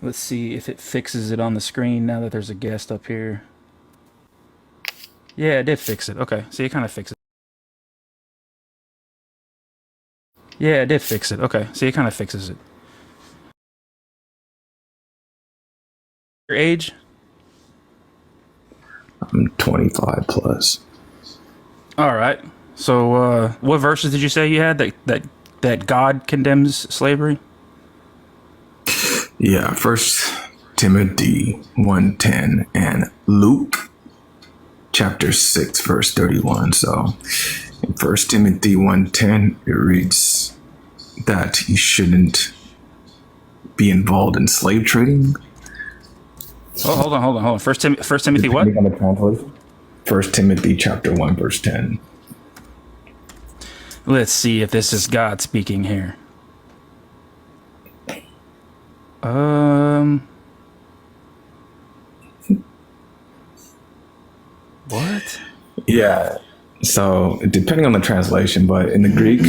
Let's see if it fixes it on the screen now that there's a guest up here. Yeah, it did fix it. Okay, see, it kind of fixes it. Yeah, it did fix it. Okay, see, it kind of fixes it. Your age? I'm 25 plus. All right. So, what verses did you say you had that God condemns slavery? Yeah, First Timothy 1:10 and Luke chapter 6 verse 31. So in First Timothy 1:10 it reads that you shouldn't be involved in slave trading. Oh, hold on. First Timothy what? Depending on the translation. First Timothy chapter 1 verse 10. Let's see if this is God speaking here. What? Yeah. So depending on the translation, but in the Greek,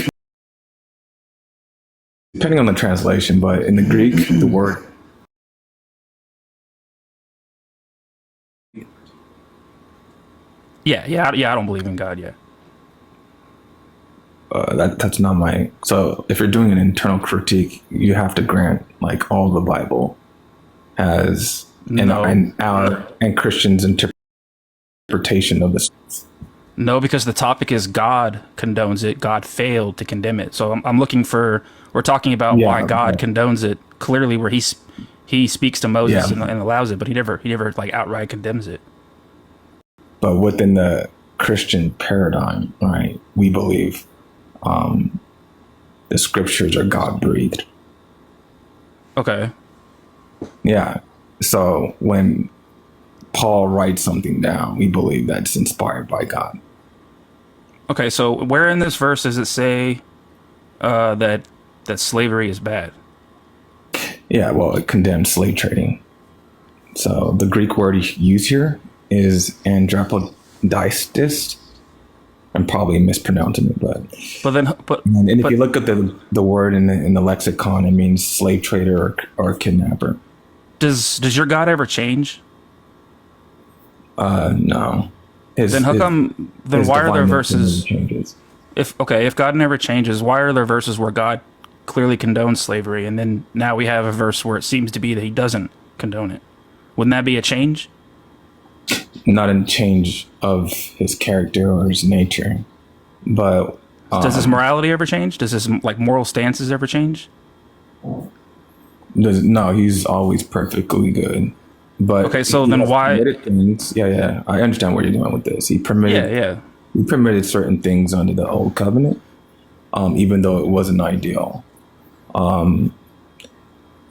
the word Yeah. I don't believe in God yet. that's not my. So if you're doing an internal critique, you have to grant like all the Bible has No, and Christians' interpretation of this. no, because the topic is God condones it. God failed to condemn it. So I'm looking for. We're talking about why Yeah, God condones it. Clearly, where he speaks to Moses yeah. and allows it, but he never like outright condemns it. But within the Christian paradigm, right, we believe the scriptures are God breathed. Okay. Yeah. So when Paul writes something down, we believe that's inspired by God. Okay. So where in this verse does it say that slavery is bad? Yeah, well, it condemns slave trading. So the Greek word he used here is andrapodistis. I'm probably mispronouncing it, But and if but you look at the word in the lexicon, it means slave trader or kidnapper. does your God ever change? No, Then how come? Then his why are there divine nature never verses? changes. If God never changes, why are there verses where God clearly condones slavery, and then now we have a verse where it seems to be that He doesn't condone it? Wouldn't that be a change? Not a change of his character or his nature, but Does His morality ever change? Does His like moral stances ever change? no, he's always perfectly good. But Okay, so he then has why? permitted things. Yeah, yeah, I understand where you're going with this. Yeah. He permitted certain things under the old covenant, even though it wasn't ideal.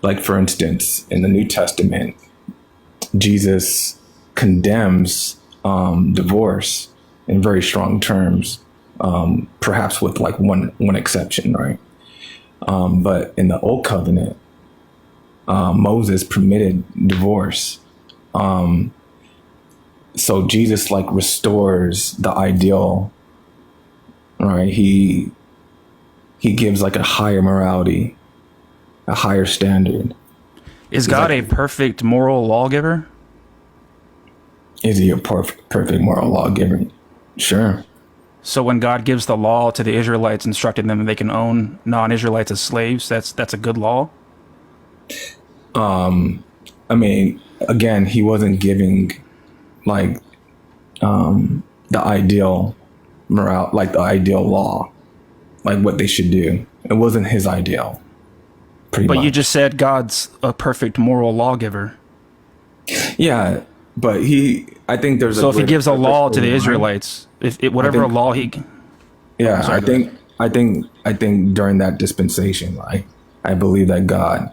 Like for instance, in the New Testament, Jesus condemns divorce in very strong terms, perhaps with like one exception, right? But in the Old Covenant, Moses permitted divorce. So Jesus like restores the ideal, right? He gives like a higher morality, a higher standard. Is He's God like, a perfect moral lawgiver? is he a perfect moral lawgiver? Sure. So when God gives the law to the Israelites, instructing them they can own non-Israelites as slaves, that's a good law. I mean, again, he wasn't giving like the ideal morale, like the ideal law, like what they should do. It wasn't his ideal, pretty But you much. just said God's a perfect moral lawgiver. Yeah, but I think there's a So if He greater gives a purpose law for to the why. Israelites, if it, I whatever think, law He, yeah, sorry, go ahead. I think during that dispensation, like, I believe that God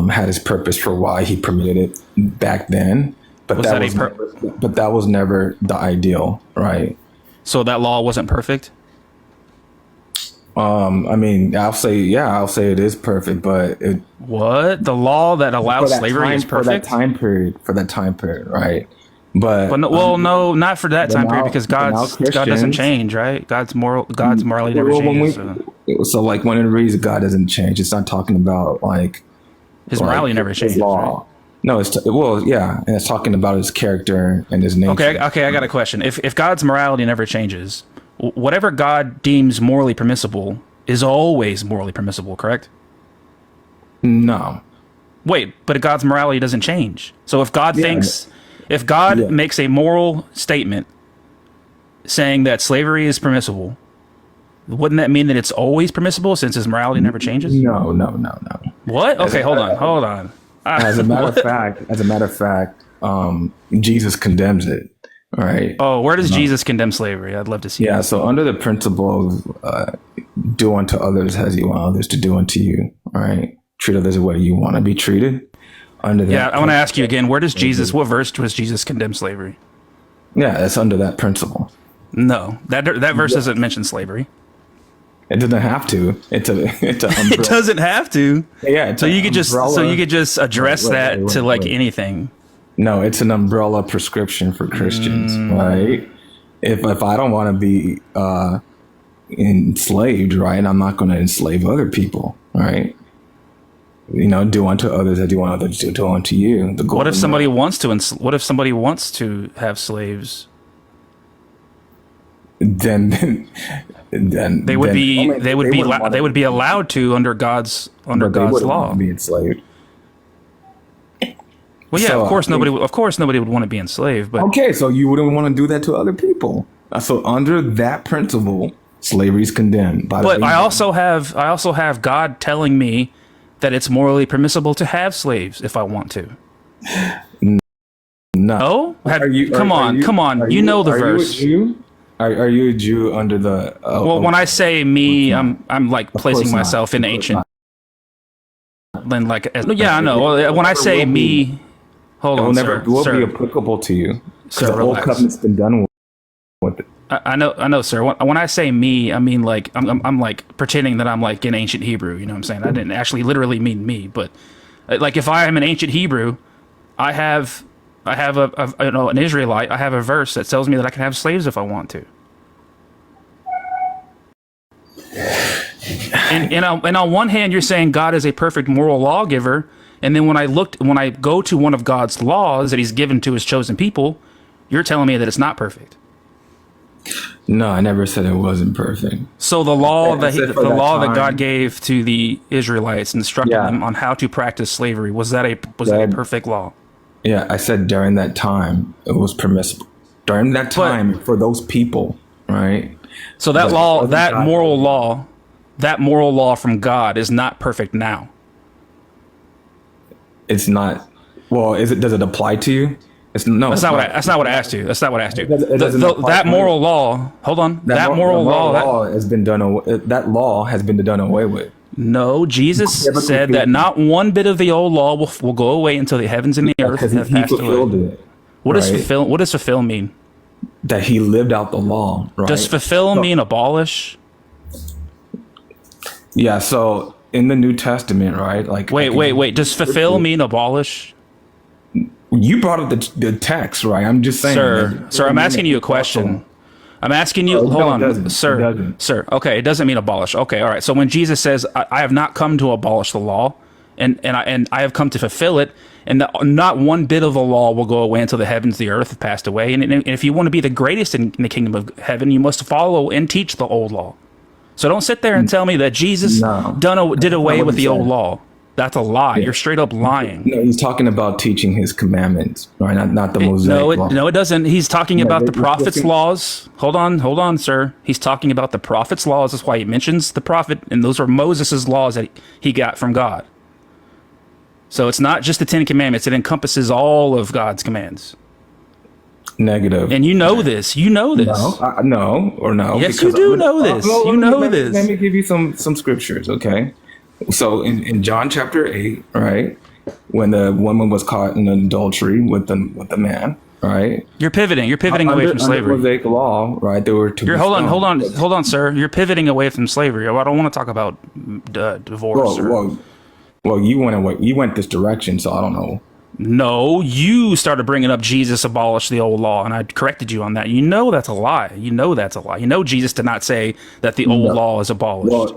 had his purpose for why he permitted it back then, Was that a per? but that was never the ideal, right? So that law wasn't perfect. I mean, I'll say it is perfect, but What? The law that allowed slavery is perfect? for that time period, right? But But no, well, no, not for that time period because but now God doesn't Christians, change, right? God's morality never well, when changes. So. so like when it reads God doesn't change, it's not talking about like His morality never his changes, law. right? No, well, yeah, and it's talking about his character and his nature. Okay, I got a question. If God's morality never changes, whatever God deems morally permissible is always morally permissible, correct? No. Wait, but God's morality doesn't change. So if God Yeah. makes a moral statement saying that slavery is permissible, wouldn't that mean that it's always permissible since his morality never changes? No. What? Okay, hold on. As a matter of fact, Jesus condemns it. All right. Oh, where does Jesus condemn slavery? I'd love to see. Yeah. So under the principle of do unto others as you want others to do unto you. All right. Treat others the way you want to be treated. Under that. Yeah, I want to ask you again. What verse does Jesus condemn slavery? Yeah, that's under that principle. No, that verse doesn't mention slavery. It doesn't have to. It's an umbrella. It doesn't have to. Yeah. So you could just address that to like anything. No, it's an umbrella prescription for Christians, right? If I don't want to be enslaved, right, I'm not going to enslave other people, right? You know, do unto others as you want others to do unto you. What if somebody wants to have slaves? Then They would be allowed to under God's law. To be enslaved. Well, yeah, So, of course nobody would want to be enslaved, but Okay, so you wouldn't want to do that to other people. So under that principle, slavery is condemned. But I also have God telling me that it's morally permissible to have slaves if I want to. No. Come on. You know the verse. Are you a Jew under the? Well, when I say me, I'm like placing myself in ancient. Then I know. Well, when I say me, hold on, sir. It will be applicable to you. Sir, the old relax. covenant's been done with it. I know, sir. When I say me, I mean like I'm like pretending that I'm like in ancient Hebrew. You know what I'm saying? I didn't actually literally mean me, but like if I am an ancient Hebrew, I have an Israelite. I have a verse that tells me that I can have slaves if I want to. And on one hand, you're saying God is a perfect moral lawgiver, and then when I go to one of God's laws that He's given to His chosen people, you're telling me that it's not perfect. No, I never said it wasn't perfect. So the law that time. God gave to the Israelites, instructing them on how to practice slavery, was that a perfect law? Yeah, I said during that time it was permissible. During that time for those people, right? So that moral law from God is not perfect now. It's not. Well, does it apply to you? That's not what I asked you. That's not what I asked you. That moral law. Hold on. That moral law has been done. That law has been done away with. No, Jesus said that not one bit of the old law will go away until the heavens and the earth have he passed fulfilled away. it. What does fulfill mean? That he lived out the law. Right? Does fulfill mean abolish? Yeah. So in the New Testament, right? Like wait. Does fulfill mean abolish? You brought up the text, right? I'm just saying, sir. I'm asking you a question. I'm asking you. Hold on, sir. Okay, it doesn't mean abolish. Okay, all right. So when Jesus says, "I have not come to abolish the law, and I have come to fulfill it," and not one bit of the law will go away until the heavens, the earth have passed away. And if you want to be the greatest in the kingdom of heaven, you must follow and teach the old law. So don't sit there and tell me that Jesus did away with the old law. That's a lie. Yeah. You're straight up lying. No, he's talking about teaching his commandments, right? Not the Mosaic law. No, it doesn't. He's talking about the prophets' laws. Hold on, sir. He's talking about the prophets' laws. That's why he mentions the prophet, and those are Moses' laws that he got from God. So it's not just the Ten Commandments. It encompasses all of God's commands. Negative. And you know this. You know this. No. Yes, you do know this. You know this. Let me give you some scriptures, okay? So in John chapter 8, right, when the woman was caught in adultery with the man, right? You're pivoting away from slavery. Under Mosaic law, right? They were to hold on, sir. You're pivoting away from slavery. I don't want to talk about divorce. Well, you went away. You went this direction, so I don't know. No, you started bringing up Jesus abolished the old law, and I corrected you on that. You know that's a lie. You know Jesus did not say that the old law is abolished.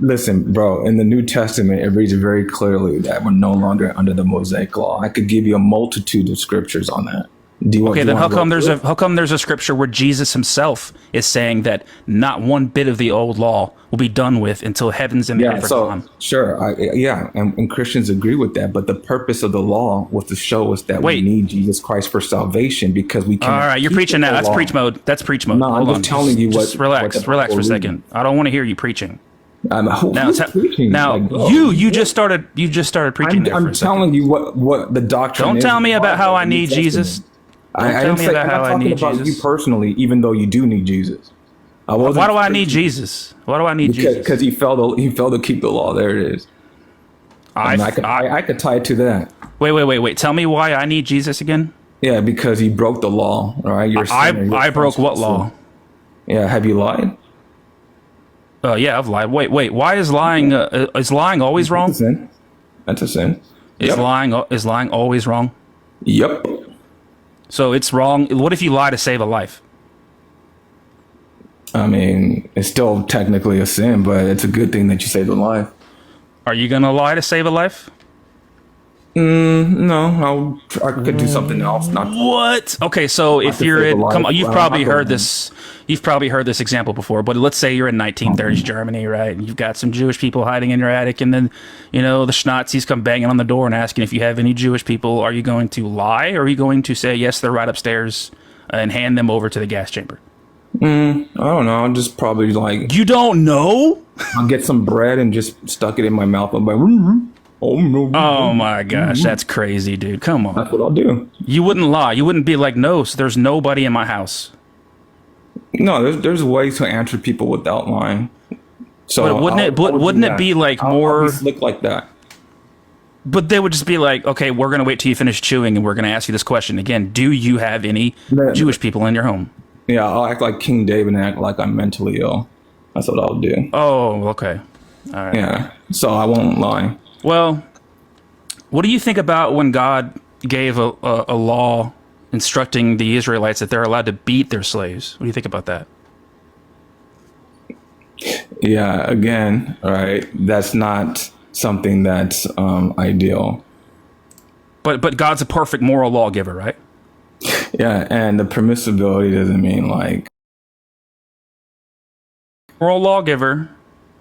Listen, bro, in the New Testament, it reads very clearly that we're no longer under the Mosaic law. I could give you a multitude of scriptures on that. Okay, then how come there's a scripture where Jesus himself is saying that not one bit of the old law will be done with until heavens and earth are gone? Sure, and Christians agree with that. But the purpose of the law was to show us that we need Jesus Christ for salvation because we can. All right, you're preaching now. That's preach mode. That's preach mode. No, I'm just telling you just relax for a second. I don't want to hear you preaching. Preaching? You just started preaching. I'm telling you what the doctrine. Don't tell me about how I need Jesus. I didn't say I'm talking about you personally, even though you do need Jesus. Why do I need Jesus? Why do I need Jesus? Because he failed to keep the law. There it is. I could tie it to that. Wait. Tell me why I need Jesus again. Yeah, because he broke the law. All right, I broke what law? Yeah, have you lied? Yeah, I've lied. Wait. Why is lying? Is lying always wrong? That's a sin. Is lying always wrong? Yep. So it's wrong. What if you lie to save a life? I mean, it's still technically a sin, but it's a good thing that you saved a life. Are you gonna lie to save a life? No, I could do something else. What? Okay, so if you're you've probably heard this. You've probably heard this example before, but let's say you're in 1930s Germany, right? And you've got some Jewish people hiding in your attic, and then, the Schnazis come banging on the door and asking if you have any Jewish people. Are you going to lie, or are you going to say, yes, they're right upstairs, and hand them over to the gas chamber? I don't know. I'll just probably You don't know? I'll get some bread and just stuck it in my mouth. I'm like, oh my gosh, that's crazy, dude. Come on. That's what I'll do. You wouldn't lie. You wouldn't be like, no, there's nobody in my house. No, there's ways to answer people without lying. So wouldn't it be like more I'll slick like that? But they would just be like, okay, we're gonna wait till you finish chewing, and we're gonna ask you this question again. Do you have any Jewish people in your home? Yeah, I'll act like King David and act like I'm mentally ill. That's what I'll do. Oh, okay. All right. Yeah, so I won't lie. Well, what do you think about when God gave a law instructing the Israelites that they're allowed to beat their slaves? What do you think about that? Yeah, again, all right, that's not something that's ideal. But God's a perfect moral lawgiver, right? Yeah, and the permissibility doesn't mean like moral lawgiver.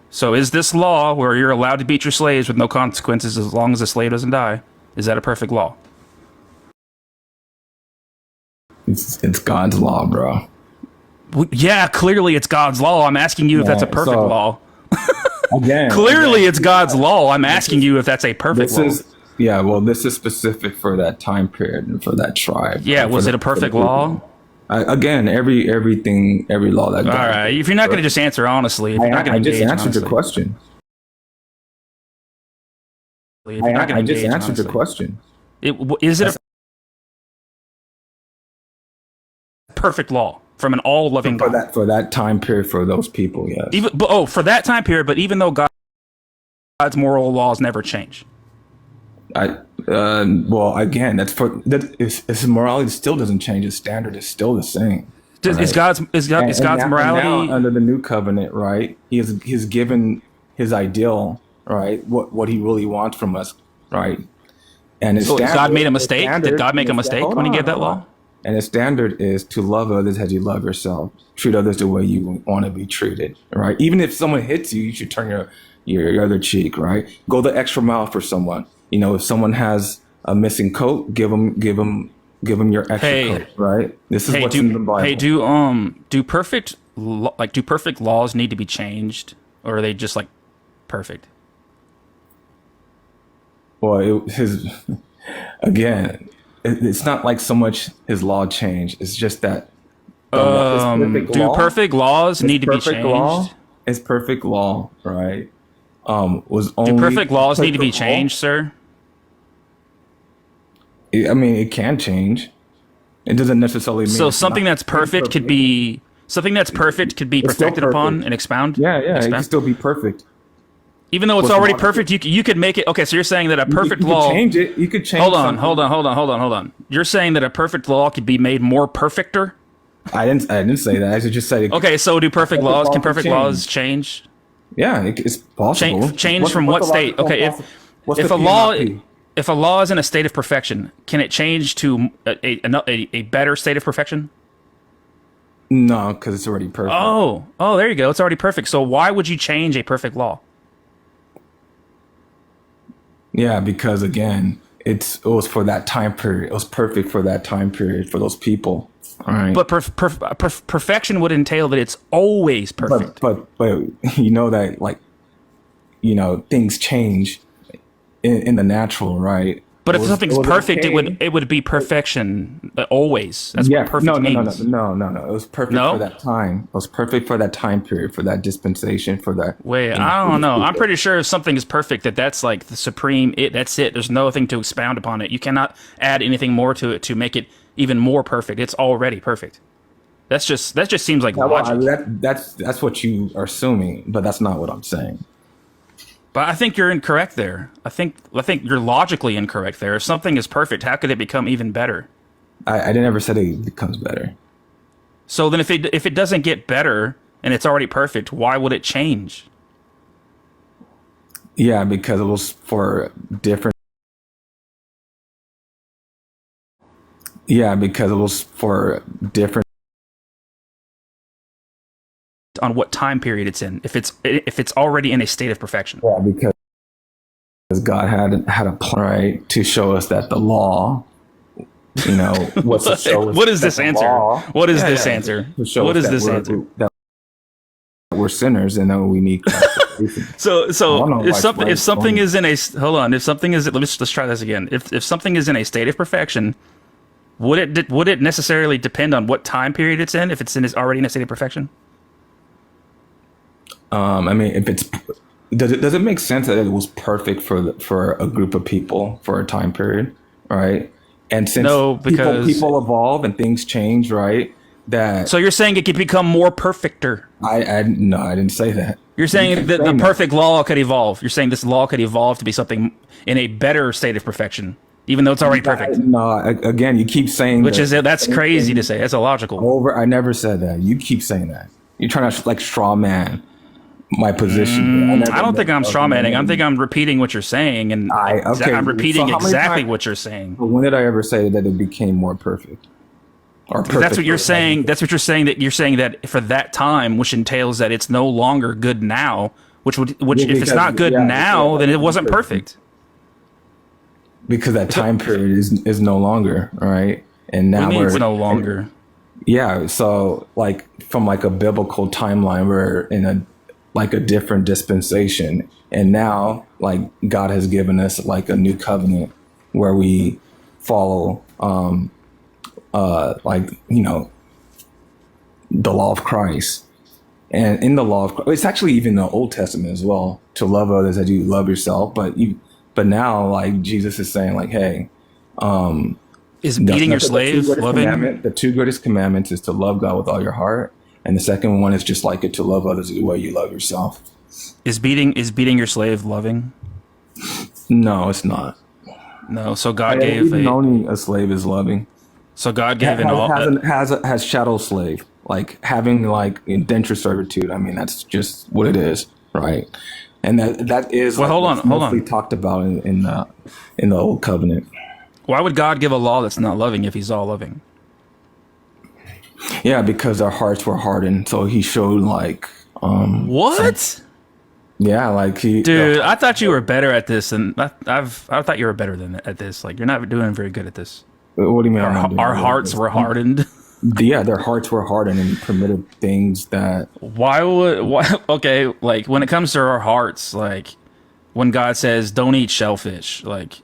So is this law where you're allowed to beat your slaves with no consequences as long as the slave doesn't die? Is that a perfect law? It's God's law, bro. Yeah, clearly it's God's law. I'm asking you if that's a perfect law. Again, clearly it's God's law. I'm asking you if that's a perfect law. This is specific for that time period and for that tribe. Yeah, was it a perfect law? Again, every law that. All right, if you're not going to just answer honestly, I just answered your question. I just answered your question. Is it a perfect law from an all-loving God? For that time period for those people, yes. For that time period, but even though God's moral laws never change. Again, his morality still doesn't change. His standard is still the same. Is God's morality now, under the new covenant, right? He's given his ideal, right? What he really wants from us, right? And God made a mistake. Did God make a mistake when he gave that law? And his standard is to love others as you love yourself. Treat others the way you want to be treated, right? Even if someone hits you, you should turn your other cheek, right? Go the extra mile for someone. If someone has a missing coat, give them your extra coat, right? This is what's in the Bible. Hey, do perfect laws need to be changed, or are they just like perfect? Well, it's not like so much his law changed. It's just that. Perfect laws need to be changed? It's perfect law, right? Do perfect laws need to be changed, sir? I mean, it can change. It doesn't necessarily mean something that's perfect could be perfected upon and expound. Yeah, it can still be perfect. Even though it's already perfect, you could make it. Okay, so you're saying that a perfect law. You could change it. You could change. Hold on. You're saying that a perfect law could be made more perfecter? I didn't say that. I just said. Okay, so do perfect laws? Can perfect laws change? Yeah, it's possible. Change from what state? Okay, if a law if a law is in a state of perfection, can it change to a better state of perfection? No, because it's already perfect. Oh, there you go. It's already perfect. So why would you change a perfect law? Yeah, because again, it was for that time period. It was perfect for that time period for those people. All right. But perfection would entail that it's always perfect. But you know that, like, you know, things change in the natural, right? But if something's perfect, it would be perfection always. That's what perfect means. No. It was perfect for that time. It was perfect for that time period, for that dispensation, for that. Wait, I don't know. I'm pretty sure if something is perfect, that's like the supreme. That's it. There's nothing to expound upon it. You cannot add anything more to it to make it even more perfect. It's already perfect. That just seems like logic. That's what you are assuming, but that's not what I'm saying. But I think you're incorrect there. I think you're logically incorrect there. If something is perfect, how could it become even better? I never said it becomes better. So then if it doesn't get better and it's already perfect, why would it change? Yeah, because it was for different. Yeah, because it was for different. On what time period it's in, if it's already in a state of perfection. Yeah, because God had a plan, right, to show us that the law, you know, what is this answer? What is this answer? What is this answer? That we're sinners and that we need Christ. So if something is in a hold on, if something is let's try this again. If something is in a state of perfection, would it necessarily depend on what time period it's in? If it's already in a state of perfection. I mean, if it's does it make sense that it was perfect for a group of people for a time period, right? And since people evolve and things change, right? So you're saying it could become more perfecter? No, I didn't say that. You're saying that the perfect law could evolve. You're saying this law could evolve to be something in a better state of perfection, even though it's already perfect. No, again, you keep saying that's crazy to say. That's illogical. I never said that. You keep saying that. You're trying to like straw man my position. I don't think I'm strawmanning. I think I'm repeating what you're saying, and I'm repeating exactly what you're saying. But when did I ever say that it became more perfect? Or perfect? That's what you're saying. That's what you're saying. That you're saying that for that time, which entails that it's no longer good now. If it's not good now, then it wasn't perfect. Because that time period is no longer, right? And now it's no longer. Yeah. So like from like a biblical timeline, we're in a different dispensation, and now like God has given us like a new covenant where we follow like, you know, the law of Christ. And in the law of Christ, it's actually even the Old Testament as well, to love others as you love yourself. But now like Jesus is saying like, hey, is beating your slave loving? The two greatest commandments is to love God with all your heart. And the second one is just like it, to love others the way you love yourself. Is beating your slave loving? No, it's not. No. So God gave owning a slave is loving. So God gave has chattel slave, like having like indentured servitude. I mean, that's just what it is, right? And that is hold on. We talked about in the Old Covenant. Why would God give a law that's not loving if He's all loving? Yeah, because our hearts were hardened. So He showed like what? Yeah, like Dude, I thought you were better at this, and I thought you were better at this. Like, you're not doing very good at this. What do you mean? Our hearts were hardened. Yeah, their hearts were hardened and permitted things that. Why? Okay, like when it comes to our hearts, like when God says don't eat shellfish, like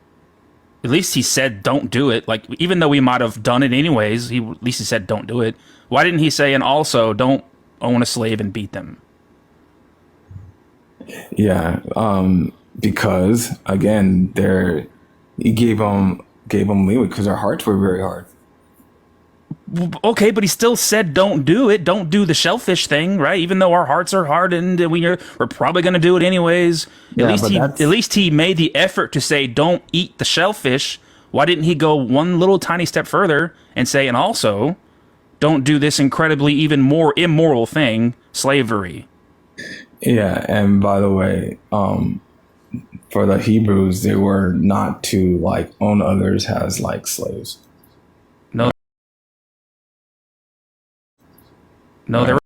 at least He said don't do it. Like even though we might have done it anyways, at least He said don't do it. Why didn't He say and also don't own a slave and beat them? Yeah, because again, He gave them leeway because their hearts were very hard. Okay, but He still said don't do it. Don't do the shellfish thing, right? Even though our hearts are hardened and we're probably going to do it anyways. At least he made the effort to say don't eat the shellfish. Why didn't He go one little tiny step further and say and also don't do this incredibly even more immoral thing, slavery? Yeah, and by the way, for the Hebrews, they were not to like own others as like slaves. No, no, there. Right.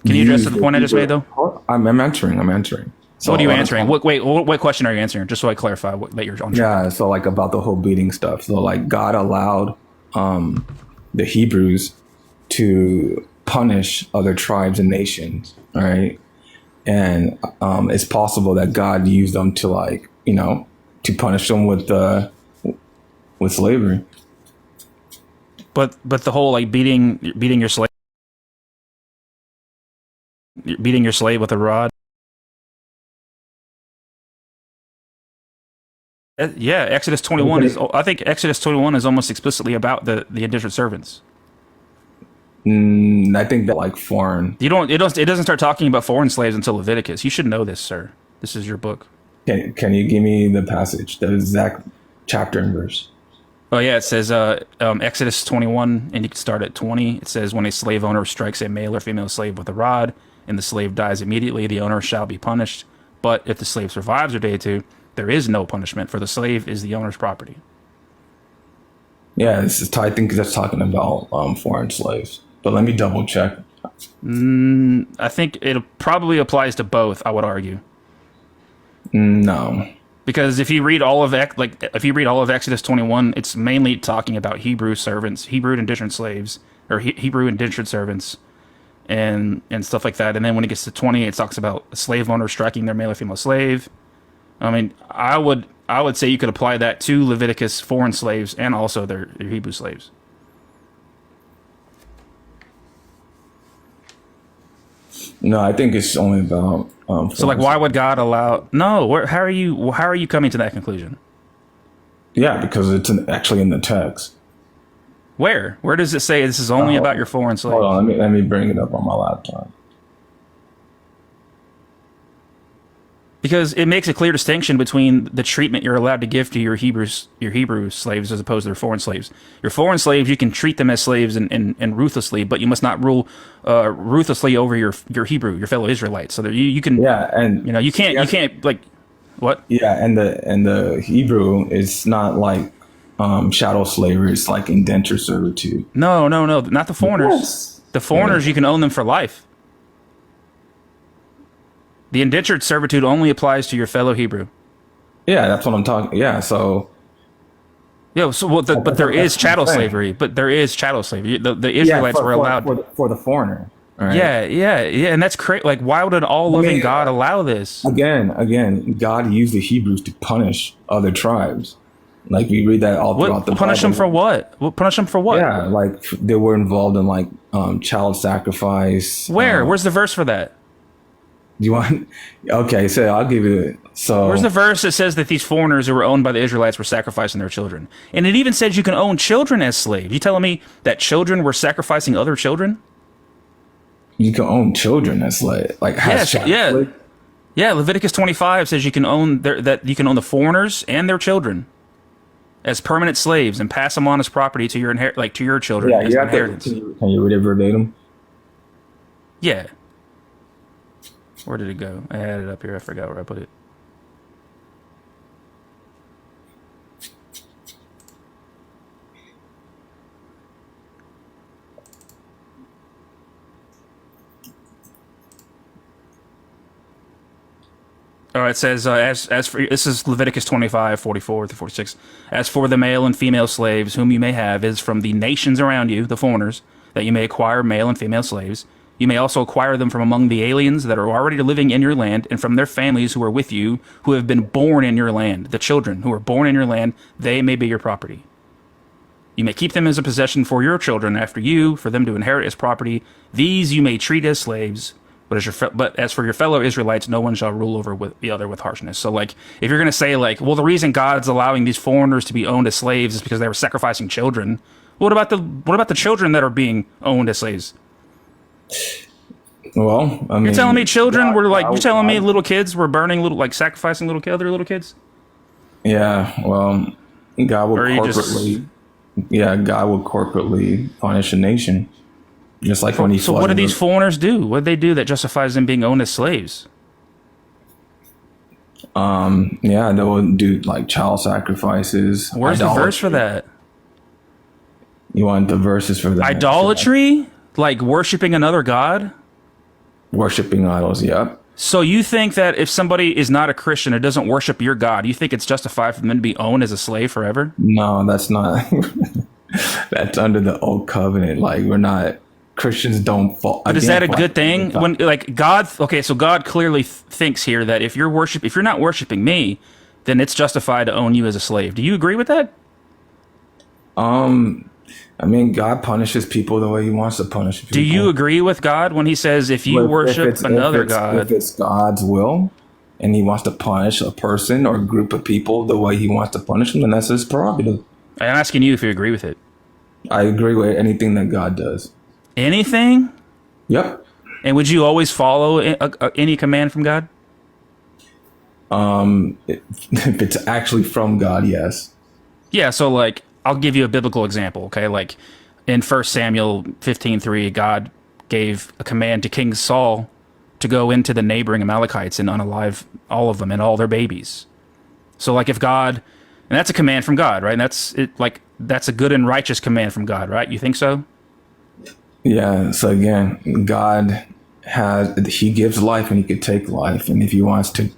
Can you address the point I just made, though? I'm answering. I'm answering. So what are you answering? What question are you answering? Just so I clarify that you're on track. Yeah, so like about the whole beating stuff. So like God allowed the Hebrews to punish other tribes and nations, right? And it's possible that God used them to like, to punish them with slavery. But the whole like beating your slave with a rod. Yeah, Exodus 21 is. I think Exodus 21 is almost explicitly about the indentured servants. I think that like foreign. It doesn't start talking about foreign slaves until Leviticus. You should know this, sir. This is your book. Can you give me the passage, the exact chapter and verse? Oh yeah, it says Exodus 21, and you can start at 20. It says, when a slave owner strikes a male or female slave with a rod, and the slave dies immediately, the owner shall be punished. But if the slave survives a day or two, there is no punishment, for the slave is the owner's property. Yeah, I think that's talking about foreign slaves. But let me double check. I think it probably applies to both, I would argue. No. Because if you read all of Exodus 21, it's mainly talking about Hebrew servants, Hebrew indentured slaves, or Hebrew indentured servants, and stuff like that. And then when it gets to 20, it talks about a slave owner striking their male or female slave. I mean, I would say you could apply that to Leviticus foreign slaves and also their Hebrew slaves. No, I think it's only about. So, like, why would God allow? No, how are you coming to that conclusion? Yeah, because it's actually in the text. Where does it say this is only about your foreign slaves? Hold on, let me bring it up on my laptop. Because it makes a clear distinction between the treatment you're allowed to give to your Hebrew slaves as opposed to their foreign slaves. Your foreign slaves, you can treat them as slaves and ruthlessly, but you must not rule ruthlessly over your fellow Israelites. So that you can, and you can't like what? Yeah, and the Hebrew is not like chattel slavery. It's like indentured servitude. No, not the foreigners. Yes. The foreigners, you can own them for life. The indentured servitude only applies to your fellow Hebrew. Yeah, that's what I'm talking. Yeah, so. Yeah, but there is chattel slavery. But there is chattel slavery. The Israelites were allowed for the foreigner. Right? Yeah, and that's crazy. Like, why would an all-loving God allow this? Again, God used the Hebrews to punish other tribes. Like we read that all throughout the Bible. Punish them for what? Punish them for what? Yeah, like they were involved in like child sacrifice. Where's the verse for that? You want? Okay, so I'll give you it. So where's the verse that says that these foreigners who were owned by the Israelites were sacrificing their children? And it even says you can own children as slaves. You telling me that children were sacrificing other children? You can own children as slaves, like yeah. Leviticus 25 says you can own the foreigners and their children as permanent slaves and pass them on as property to your to your children. Yeah, as inheritance. Can you read it verbatim? Yeah. Where did it go? I had it up here. I forgot where I put it. All right, it says, as for, this is Leviticus 25, 44 through 46. As for the male and female slaves whom you may have is from the nations around you, the foreigners, that you may acquire male and female slaves. You may also acquire them from among the aliens that are already living in your land, and from their families who are with you, who have been born in your land. The children who are born in your land, they may be your property. You may keep them as a possession for your children after you, for them to inherit as property. These you may treat as slaves, but as for your fellow Israelites, no one shall rule over the other with harshness. So, like, if you're going to say, like, well, the reason God's allowing these foreigners to be owned as slaves is because they were sacrificing children. What about the children that are being owned as slaves? Well, I mean, you're telling me children were like, you're telling me little kids were sacrificing other little kids? Yeah, well, God will corporately. Yeah, God will corporately punish a nation, just like when he. So what do these foreigners do? What do they do that justifies them being owned as slaves? Yeah, they will do like child sacrifices. Where's the verse for that? You want the verses for that? Idolatry, like worshiping another god, worshiping idols. Yep. So you think that if somebody is not a Christian or doesn't worship your God, you think it's justified for them to be owned as a slave forever? No, that's not. That's under the old covenant. Like, we're not, Christians don't fall. But is that a good thing? When like God, okay, so God clearly thinks here that if you're not worshiping me, then it's justified to own you as a slave. Do you agree with that? I mean, God punishes people the way he wants to punish people. Do you agree with God when he says if you worship another God? If it's God's will and he wants to punish a person or a group of people the way he wants to punish them, then that's his prerogative. I'm asking you if you agree with it. I agree with anything that God does. Anything? Yep. And would you always follow any command from God? If it's actually from God, yes. Yeah, so like, I'll give you a biblical example, okay? Like in 1 Samuel 15:3, God gave a command to King Saul to go into the neighboring Amalekites and unalive all of them and all their babies. So like if God, and that's a command from God, right? And that's a good and righteous command from God, right? You think so? Yeah, so again, God he gives life and he could take life. And if he wants to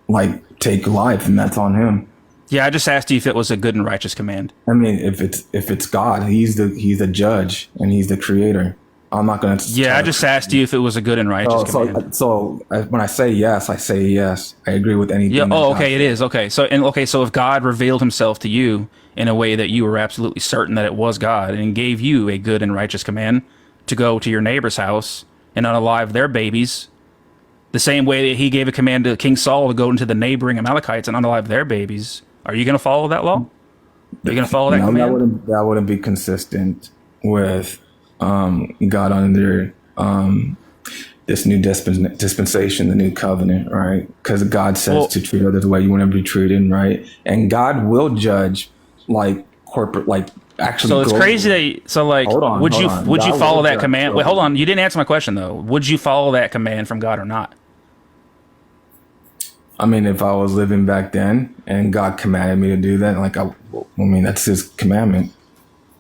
like take life, then that's on him. Yeah, I just asked you if it was a good and righteous command. I mean, if it's God, he's the judge and he's the creator. I'm not going to. Yeah, I just asked you if it was a good and righteous command. So when I say yes, I say yes. I agree with anything. Yeah. Oh, okay. It is okay. So if God revealed himself to you in a way that you were absolutely certain that it was God and gave you a good and righteous command to go to your neighbor's house and unalive their babies, the same way that he gave a command to King Saul to go into the neighboring Amalekites and unalive their babies. Are you going to follow that law? Are you going to follow that command? That wouldn't be consistent with God under this new dispensation, the new covenant, right? Because God says to treat others the way you want to be treated, right? And God will judge like corporate, like actually. So it's crazy that would you follow that command? Wait, hold on. You didn't answer my question though. Would you follow that command from God or not? I mean, if I was living back then and God commanded me to do that, I mean, that's his commandment.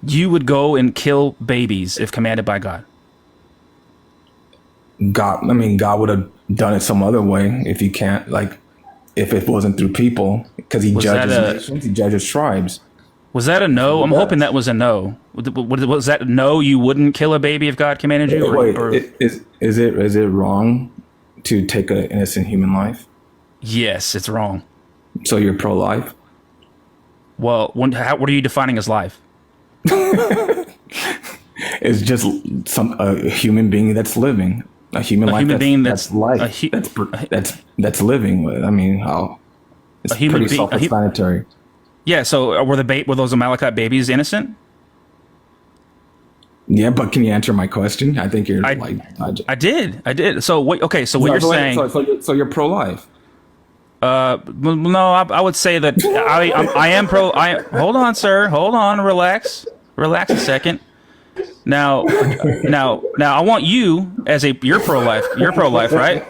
You would go and kill babies if commanded by God. God would have done it some other way if he can't, like, if it wasn't through people, because he judges nations, he judges tribes. Was that a no? I'm hoping that was a no. Was that a no? You wouldn't kill a baby if God commanded you? Is it wrong to take an innocent human life? Yes, it's wrong. So you're pro-life? Well, what are you defining as life? It's just a human being that's living, a human being that's life, that's living. I mean, it's pretty self-explanatory. Yeah. So were those Amalekite babies innocent? Yeah, but can you answer my question? I think you're I did. So what? Okay. So what you're saying? So you're pro-life. No, I would say that I am pro. Hold on, sir. Hold on. Relax a second. Now, I want you you're pro-life. You're pro-life, right?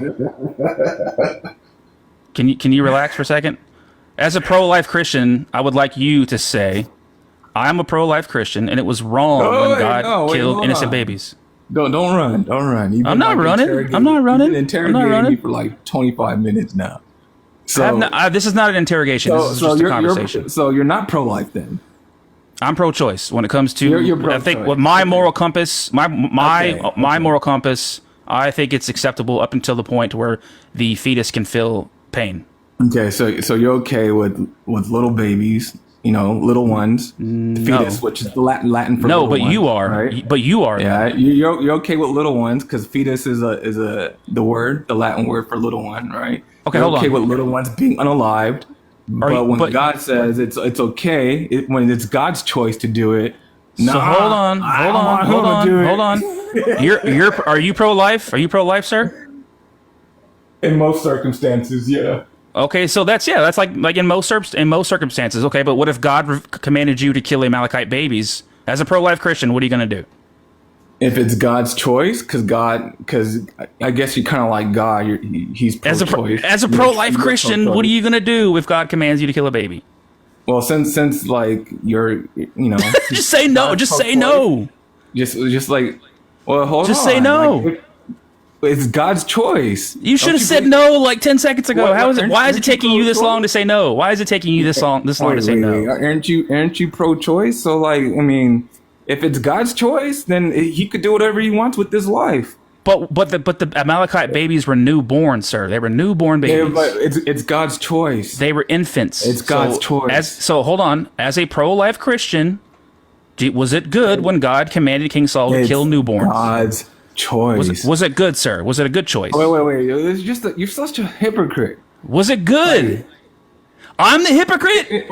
Can you relax for a second? As a pro-life Christian, I would like you to say, I'm a pro-life Christian, and it was wrong when God killed innocent babies. Don't run. I'm not running. I'm not running. You've been interrogating me for like 25 minutes now. So this is not an interrogation. This is just a conversation. So you're not pro-life then? I'm pro-choice when it comes to. You're I think with my moral compass, my moral compass, I think it's acceptable up until the point where the fetus can feel pain. Okay, so you're okay with little babies, little ones, the fetus, which is the Latin for little but one, you are, right? But you are. Yeah, you're okay with little ones because fetus is the Latin word for little one, right? Okay, you're hold okay on. with little ones being unalived, but when God says it's okay, when it's God's choice to do it. So hold on. Are you pro-life? Are you pro-life, sir? In most circumstances, yeah. Okay, so that's like in most circumstances. Okay, but what if God commanded you to kill Amalekite babies? As a pro-life Christian, what are you going to do? If it's God's choice, because I guess you're kind of like God. He's pro-choice. As a pro-life Christian, what are you going to do if God commands you to kill a baby? Well, since like just say no. Just say no. Just like, well, hold on. Just say no. Like, it's God's choice. You should have said no like 10 seconds ago. Why is it taking you this long to say no? Why is it taking you this long to say no? Aren't you pro-choice? So like, I mean, if it's God's choice, then he could do whatever he wants with this life. But the Amalekite babies were newborn, sir. They were newborn babies. Yeah, but it's God's choice. They were infants. It's God's choice. So hold on. As a pro-life Christian, was it good when God commanded King Saul to kill newborns? God's choice. Was it good, sir? Was it a good choice? Wait. It's just that you're such a hypocrite. Was it good? I'm the hypocrite.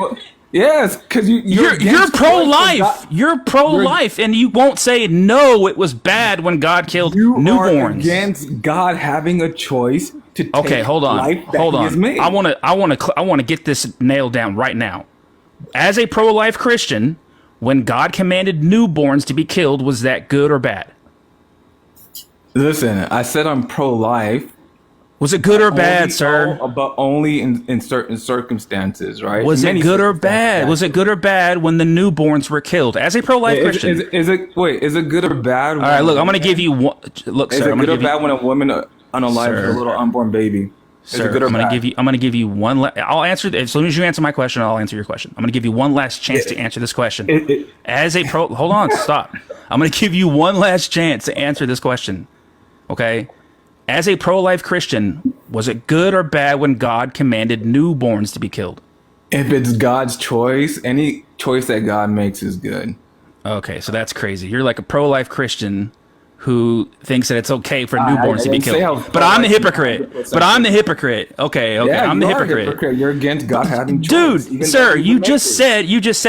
Yes, because you're pro-life. You're pro-life, and you won't say no. It was bad when God killed newborns. Are against God having a choice to take hold on. life that he has made. I want to get this nailed down right now. As a pro-life Christian, when God commanded newborns to be killed, was that good or bad? Listen, I said I'm pro-life. Was it good or bad, sir? But only in certain circumstances, right? Was it good or bad? Was it good or bad when the newborns were killed? As a pro-life Christian, is it good or bad? All right, look, I'm going to give you one. Look, sir, is it good or bad when a woman unalives a little unborn baby? Sir, I'm going to give you one. I'll answer as soon as you answer my question. I'll answer your question. I'm going to give you one last chance to answer this question. Hold on, stop. I'm going to give you one last chance to answer this question. Okay. As a pro-life Christian, was it good or bad when God commanded newborns to be killed? If it's God's choice, any choice that God makes is good. Okay, so that's crazy. You're like a pro-life Christian who thinks that it's okay for newborns to be killed. But I'm the hypocrite. Okay, yeah, I'm the hypocrite. You're against God having choice. Dude, sir, you just said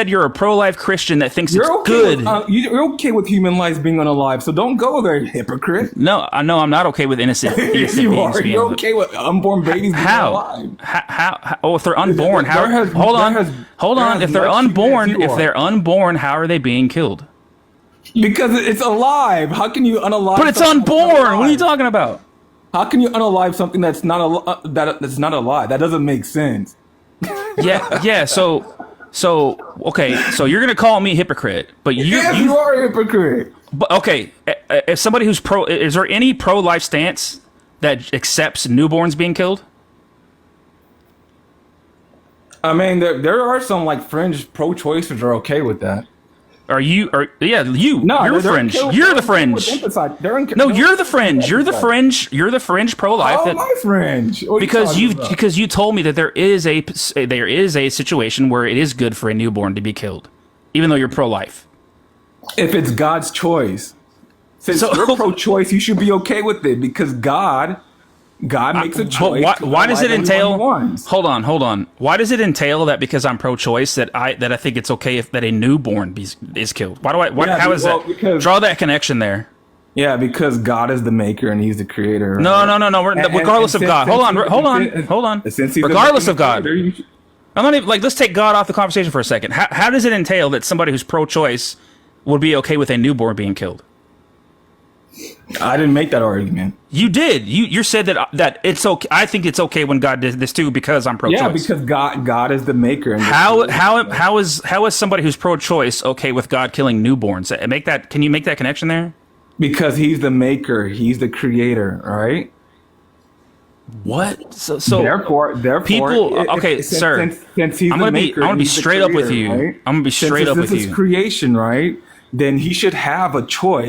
you're a pro-life Christian that thinks it's good. You're okay with human lives being unalive, so don't go there, hypocrite. No, I'm not okay with innocent beings. You're okay with unborn babies being alive. How? Oh, if they're unborn, hold on. If they're unborn, how are they being killed? Because it's alive. How can you unalive? But it's unborn. What are you talking about? How can you unalive something that's not that's not alive? That doesn't make sense. Yeah. So okay. So you're gonna call me a hypocrite, but you are a hypocrite. But okay, if somebody who's is there any pro-life stance that accepts newborns being killed? I mean, there are some like fringe pro-choicers are okay with that. No, you're fringe. You're the fringe. You're the fringe. You're the fringe pro-life. How am I fringe? Because you told me that there is a situation where it is good for a newborn to be killed, even though you're pro-life. If it's God's choice, since you're pro-choice, you should be okay with it because God makes a choice. Why does it entail? Hold on. Why does it entail that because I'm pro-choice that I think it's okay that a newborn is killed? How is that? Draw that connection there. Yeah, because God is the maker and He's the creator. Right? No. Regardless of God. Hold on. Regardless of God. I'm not even let's take God off the conversation for a second. How does it entail that somebody who's pro-choice would be okay with a newborn being killed? I didn't make that argument. You did. You said that it's okay. I think it's okay when God did this too because I'm pro-choice. Yeah, because God is the maker. And how is somebody who's pro-choice okay with God killing newborns? Can you make that connection there? Because He's the maker. He's the creator. All right. What? So therefore, people. Okay, sir. Since He's the maker, I'm gonna be straight up with you. Right? I'm gonna be straight up with you. This is creation, right? Then He should have a choice.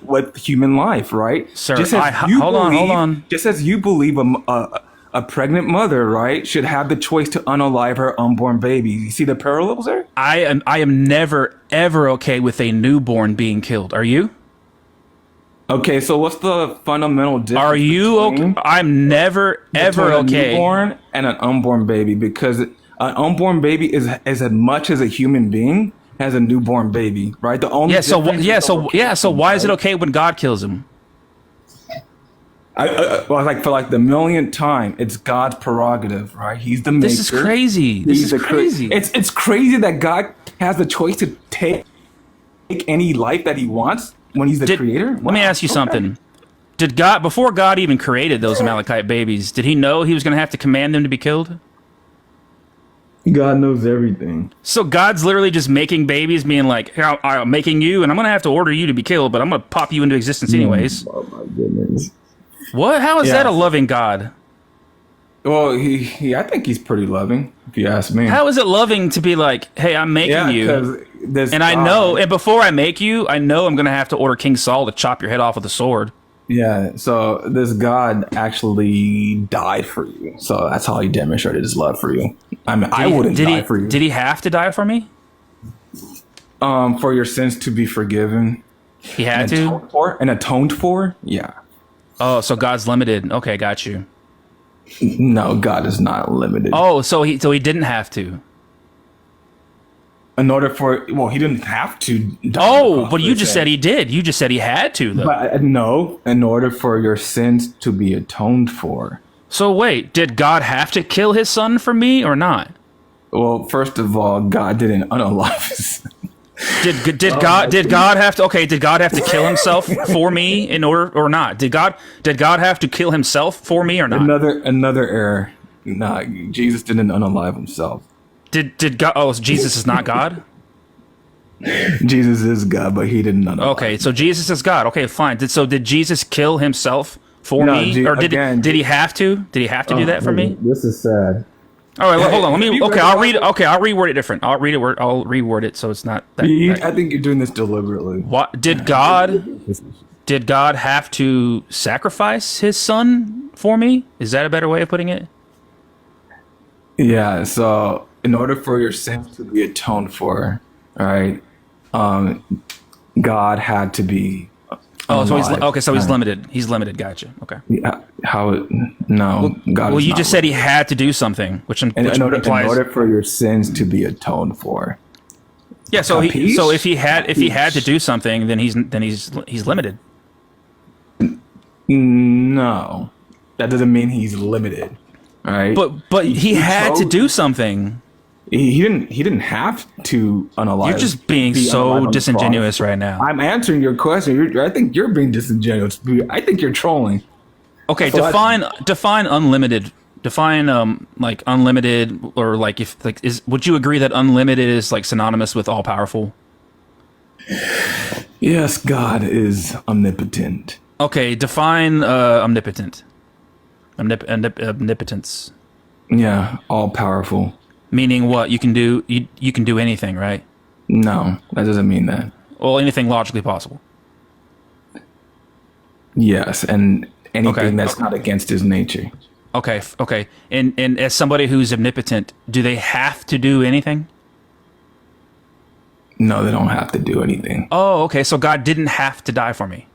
With human life, right? Sir, hold on. Just as you believe a pregnant mother, right, should have the choice to unalive her unborn baby. You see the parallels there? I am never ever okay with a newborn being killed. Are you? Okay, so what's the fundamental difference? Are you okay? I'm never ever okay. A newborn and an unborn baby, because an unborn baby is as much as a human being as a newborn baby, right? So why is it okay when God kills him? Well, like for like the millionth time, it's God's prerogative, right? He's the maker. This is crazy. This is crazy. It's crazy that God has the choice to take any life that he wants when he's the creator. Let me ask you something. Did God, before God even created those Amalekite babies, did he know he was going to have to command them to be killed? God knows everything. So God's literally just making babies, being like, here, I'm making you, and I'm going to have to order you to be killed, but I'm going to pop you into existence anyways. Oh my goodness. What? How is that a loving God? Well, I think he's pretty loving, if you ask me. How is it loving to be like, hey, I'm making you, and I know, and before I make you, I know I'm going to have to order King Saul to chop your head off with a sword. Yeah, so this God actually died for you. So that's how he demonstrated his love for you. I mean, I wouldn't die for you. Did he have to die for me? For your sins to be forgiven. He had to? And atoned for? Yeah. Oh, so God's limited. Okay, got you. No, God is not limited. Oh, so he didn't have to. In order for, well, he didn't have to die. Oh, but you just said he did. You just said he had to, though. But no, in order for your sins to be atoned for. So wait, did God have to kill his son for me or not? Well, first of all, God didn't unalive his son. Did God have to kill himself for me in order or not? Did God have to kill himself for me or not? Another error. Nah, Jesus didn't unalive himself. Did God? Oh, Jesus is not God. Jesus is God, but he didn't unalive. Okay, so Jesus is God. Okay, fine. Did Jesus kill himself for me, or did he have to? Did he have to do that for me? This is sad. All right, well, hold on. Let me. Okay, I'll read. Okay, I'll reword it different. I'll reword it so it's not. I think you're doing this deliberately. What did God? Did God have to sacrifice his son for me? Is that a better way of putting it? Yeah. So, in order for your sins to be atoned for, right? God had to be. Oh, so he's limited. He's limited. Gotcha. Okay. Yeah, no, God. Well, you just said he had to do something, which implies in order for your sins to be atoned for. Yeah. So if he had to do something, then he's limited. No, that doesn't mean he's limited. All right. But he had to do something. He didn't have to unalive. You're just being so disingenuous right now. I'm answering your question. I think you're being disingenuous. I think you're trolling. Okay, define unlimited. Define like unlimited, or like would you agree that unlimited is like synonymous with all powerful? Yes, God is omnipotent. Okay, define omnipotent. Omnipotence. Yeah, all powerful. Meaning what? You can do anything, right? No, that doesn't mean that. Well, anything logically possible. Yes, and anything that's not against his nature. Okay. And as somebody who's omnipotent, do they have to do anything? No, they don't have to do anything. Oh, okay. So God didn't have to die for me.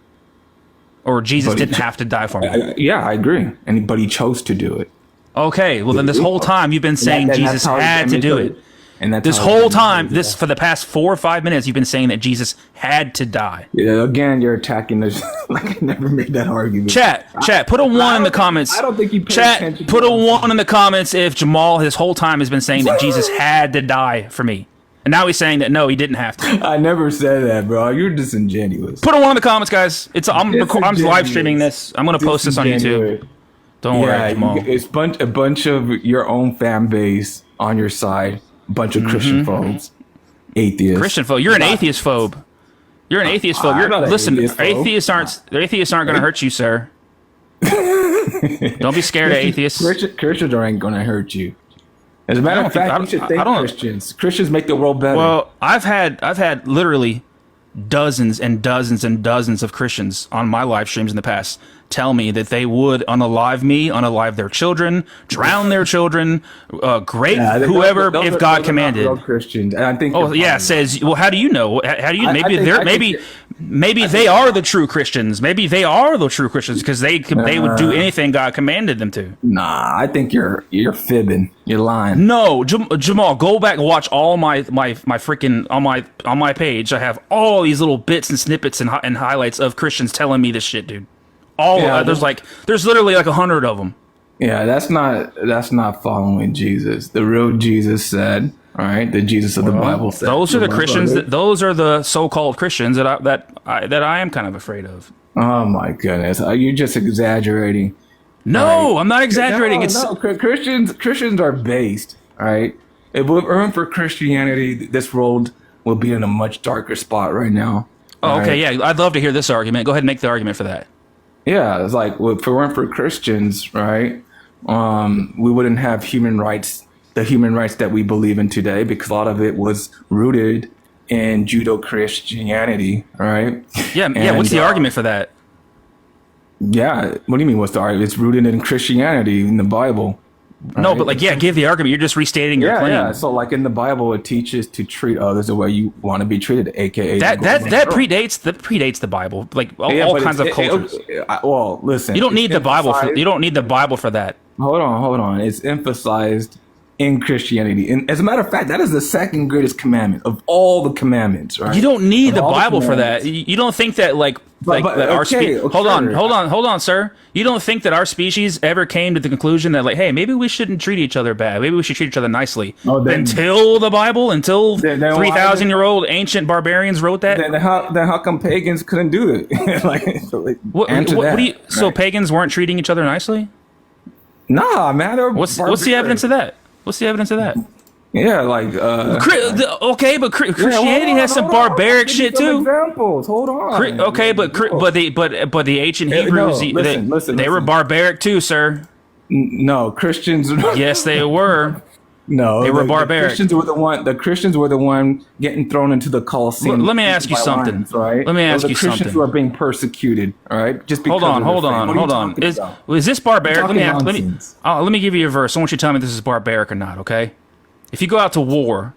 Or Jesus didn't have to die for me. Yeah, I agree. But he chose to do it. Okay, well then this whole time you've been saying Jesus had to do it. And that's this whole time, for the past 4 or 5 minutes, you've been saying that Jesus had to die. Yeah, again, you're attacking this. Like I never made that argument. Chat, put a 1 in the comments. I don't think you pay attention. Put a 1 in the comments if Jamal this whole time has been saying that Jesus had to die for me. And now he's saying that no, he didn't have to. I never said that, bro. You're disingenuous. Put a 1 in the comments, guys. I'm live streaming this. I'm gonna post this on YouTube. Don't worry, Jamal. It's a bunch of your own fan base on your side. A bunch of Christian phobes, atheists. Christian phobe. You're an atheist phobe. You're an atheist phobe. Listen, atheists aren't going to hurt you, sir. Don't be scared of atheists. Christians aren't going to hurt you. As a matter of fact, you should thank Christians. Christians make the world better. Well, I've had literally dozens and dozens and dozens of Christians on my live streams in the past tell me that they would unalive me, unalive their children, drown their children, whoever, if God commanded. Christians, and I think. Oh yeah, says. Well, how do you know? How do you? Maybe they are the true Christians. Maybe they are the true Christians because they would do anything God commanded them to. Nah, I think you're fibbing. You're lying. No, Jamal, go back and watch all my freaking on my page. I have all these little bits and snippets and highlights of Christians telling me this shit, dude. All Yeah, there's literally like 100 of them. Yeah, that's not following Jesus. The real Jesus said, all right, the Jesus of the Bible said. Those are the Christians. Those are the so-called Christians that I am kind of afraid of. Oh my goodness, are you just exaggerating? No, Right? I'm not exaggerating. Christians are based. All right, if it weren't for Christianity, this world will be in a much darker spot right now. Oh, okay, yeah, I'd love to hear this argument. Go ahead and make the argument for that. Yeah, it's like, well, if it weren't for Christians, right, we wouldn't have human rights, the human rights that we believe in today, because a lot of it was rooted in Judeo-Christianity, right? Yeah, yeah. What's the argument for that? Yeah, what do you mean? What's the argument? It's rooted in Christianity, in the Bible. No, but like, yeah, give the argument. You're just restating your claim. Yeah. So, like in the Bible, it teaches to treat others the way you want to be treated, aka that predates the Bible. Like all kinds of cultures. Well, listen, you don't need the Bible. You don't need the Bible for that. Hold on. It's emphasized in Christianity, and as a matter of fact, that is the second greatest commandment of all the commandments. Right? You don't need the Bible for that. You don't think that our species. Hold on, sir. You don't think that our species ever came to the conclusion that, like, hey, maybe we shouldn't treat each other bad. Maybe we should treat each other nicely. Until the Bible, until 3,000-year-old ancient barbarians wrote that. Then how come pagans couldn't do it? So pagans weren't treating each other nicely? Nah, man. What's the evidence of that? What's the evidence of that? Yeah, like okay, but Christianity has some barbaric shit too. Examples. Hold on. Okay, but the ancient Hebrews, they were barbaric too, sir. No, Christians. Yes, they were. No, they were barbaric. The Christians were the one getting thrown into the Colosseum. Let me ask you something. Lions, right? Let me ask you something. The Christians who are being persecuted. All right, just because. Hold on. Is this barbaric? Let me give you a verse. I want you to tell me if this is barbaric or not. Okay. If you go out to war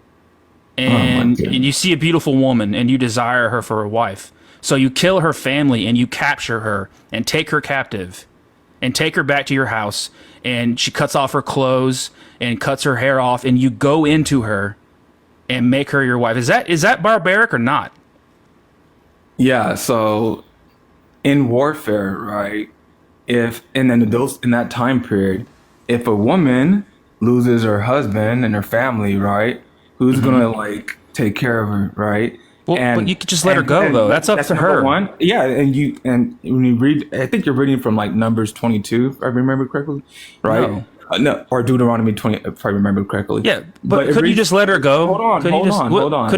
and you see a beautiful woman and you desire her for a wife, so you kill her family and you capture her and take her captive and take her back to your house, and she cuts off her clothes and cuts her hair off, and you go into her and make her your wife. Is that barbaric or not? Yeah, so in warfare, right? In that time period, if a woman loses her husband and her family, right? Who's gonna like take care of her, right? Well, but you could just let her go, though. That's up to her. One. Yeah, and when you read, I think you're reading from like Numbers 22, if I remember correctly, right? No, or Deuteronomy 20, if I remember correctly. Yeah, but couldn't you just let her go? Hold on. Couldn't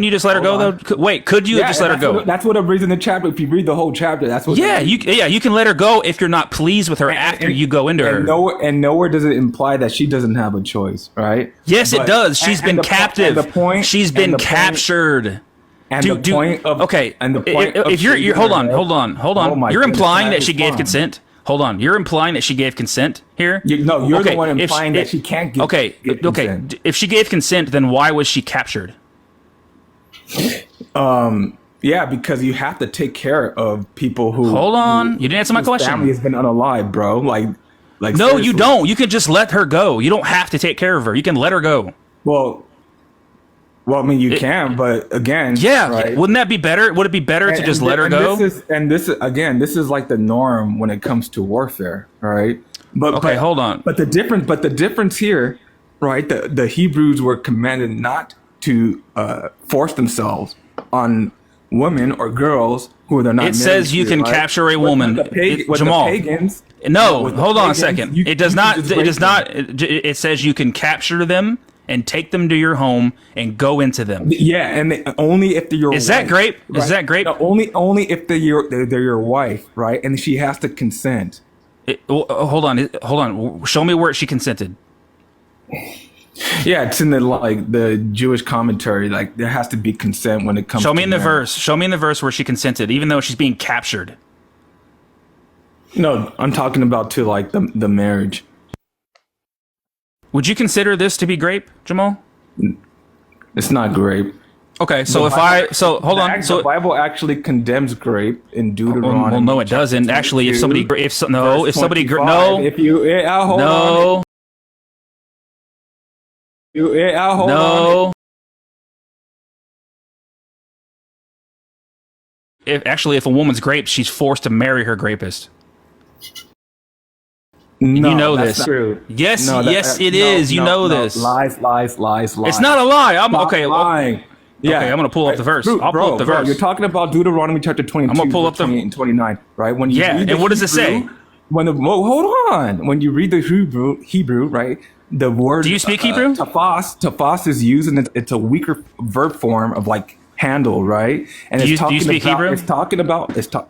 you just let her go, though? Wait, could you just let her go? That's what it reads in the chapter. If you read the whole chapter, that's what. Yeah, you can let her go if you're not pleased with her after you go into her. Nowhere does it imply that she doesn't have a choice, right? Yes, it does. She's been captive. She's been captured. If you're hold on. You're implying that she gave consent. Hold on. You're implying that she gave consent here? You're the one implying that she can't give consent. Okay. If she gave consent, then why was she captured? Yeah, because you have to take care of people who... Hold on. You didn't answer my question. Family has been unalive, bro. Like no, seriously. You don't. You can just let her go. You don't have to take care of her. You can let her go. Well, I mean, you can, but again, yeah, right? Wouldn't that be better? Would it be better to just let her go? This is like the norm when it comes to warfare, right? But hold on. But the difference here, right? The Hebrews were commanded not to force themselves on women or girls who they're not. It says you can capture a woman. Jamal. No, hold on a second. It does not. It does not. It says you can capture them and take them to your home and go into them. Yeah, and only if they're your wife. Is that grape? Right? Is that grape? No, only if they're your wife, right? And she has to consent. Hold on. Show me where she consented. Yeah, it's in the Jewish commentary. Like there has to be consent when it comes. Show me in the verse. Show me in the verse where she consented, even though she's being captured. No, I'm talking about to like the marriage. Would you consider this to be grape, Jamal? It's not grape. Okay, so the Bible actually condemns grape in Deuteronomy. Well, no, it doesn't. Actually, if somebody if a woman's grape, she's forced to marry her rapist. No, you know that's this. not true. Yes, No, yes, it is. You know this. Lies, lies, lies, lies. It's not a lie. I'm Stop okay. lying. Yeah. Okay, I'm gonna pull up the verse. I'll pull up the verse. You're talking about Deuteronomy chapter 22, I'm gonna pull up 28 and 29, right? When you read and what does it say? Hold on. When you read the Hebrew, right? The word. Do you speak Hebrew? Tafas is used, and it's a weaker verb form of like handle, right? And do you speak Hebrew?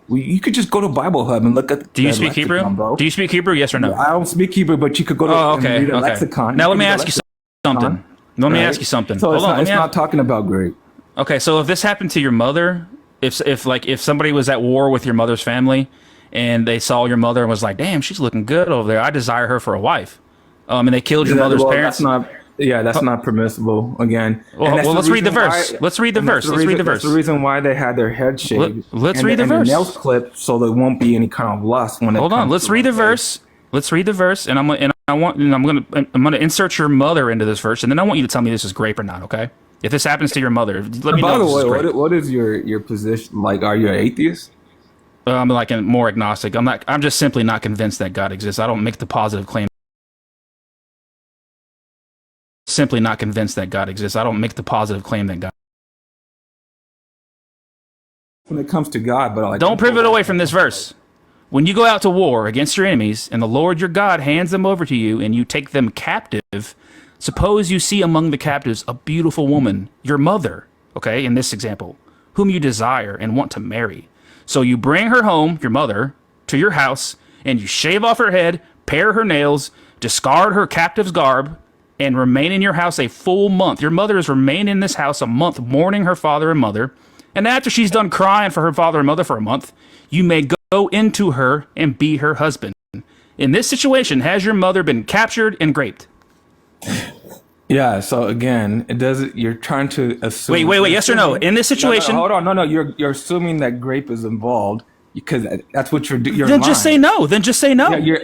You could just go to Bible Hub and look at. Do you speak Hebrew? Bro. Do you speak Hebrew? Yes or no? I don't speak Hebrew, but you could go to and read a lexicon. Now let me ask you something. Let me ask you something. So it's not talking about grape. Okay, so if this happened to your mother, if somebody was at war with your mother's family, and they saw your mother and was like, "Damn, she's looking good over there. I desire her for a wife," and they killed your mother's parents. That's not permissible. Again, well let's read the verse. Let's read the verse. Let's read the verse. That's the reason why they had their head shaved. Let's read the verse. And the nails clipped, so there won't be any kind of lust when. Hold on. Let's read the verse. Let's read the verse, and I'm gonna insert your mother into this verse, and then I want you to tell me this is grape or not. Okay? If this happens to your mother, let me know. By the way, what is your position? Like, are you an atheist? I'm like a more agnostic. I'm just simply not convinced that God exists. I don't make the positive claim. Simply not convinced that God exists. I don't make the positive claim that God. When it comes to God, but don't pivot away from this verse. When you go out to war against your enemies, and the Lord your God hands them over to you, and you take them captive, suppose you see among the captives a beautiful woman, your mother, okay, in this example, whom you desire and want to marry. So you bring her home, your mother, to your house, and you shave off her head, pare her nails, discard her captive's garb, and remain in your house a full month. Your mother has remained in this house a month, mourning her father and mother. And after she's done crying for her father and mother for a month, you may go into her and be her husband. In this situation, has your mother been captured and raped? Yeah. So again, it doesn't. You're trying to assume. Wait. Yes or no? In this situation, hold on. No. You're assuming that grape is involved because that's what you're doing. Then just say no. Yeah,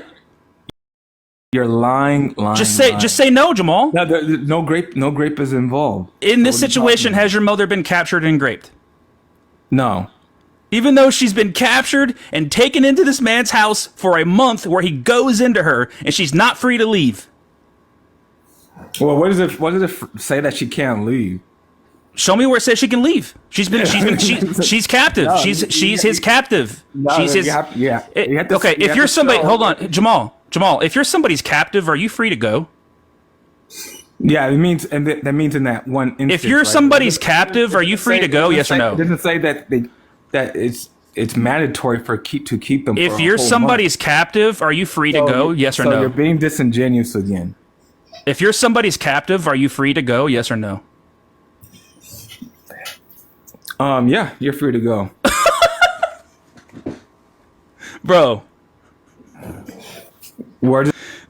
you're lying. Just say no, Jamal. No grape is involved. In this situation, has your mother been captured and raped? No. Even though she's been captured and taken into this man's house for a month where he goes into her and she's not free to leave. Well, what does it say that she can't leave? Show me where it says she can leave. She's captive. No, she's his captive. No, she's his. Okay, if you're somebody, hold on, Jamal. If you're somebody's captive, are you free to go? Yeah, it means, and that means in that one instance. If you're somebody's captive, are you free to go? Yes or no? It doesn't say that it's mandatory to keep them. If you're somebody's captive, are you free to go? Yes or no? So you're being disingenuous again. If you're somebody's captive, are you free to go? Yes or no? Yeah, you're free to go. Bro.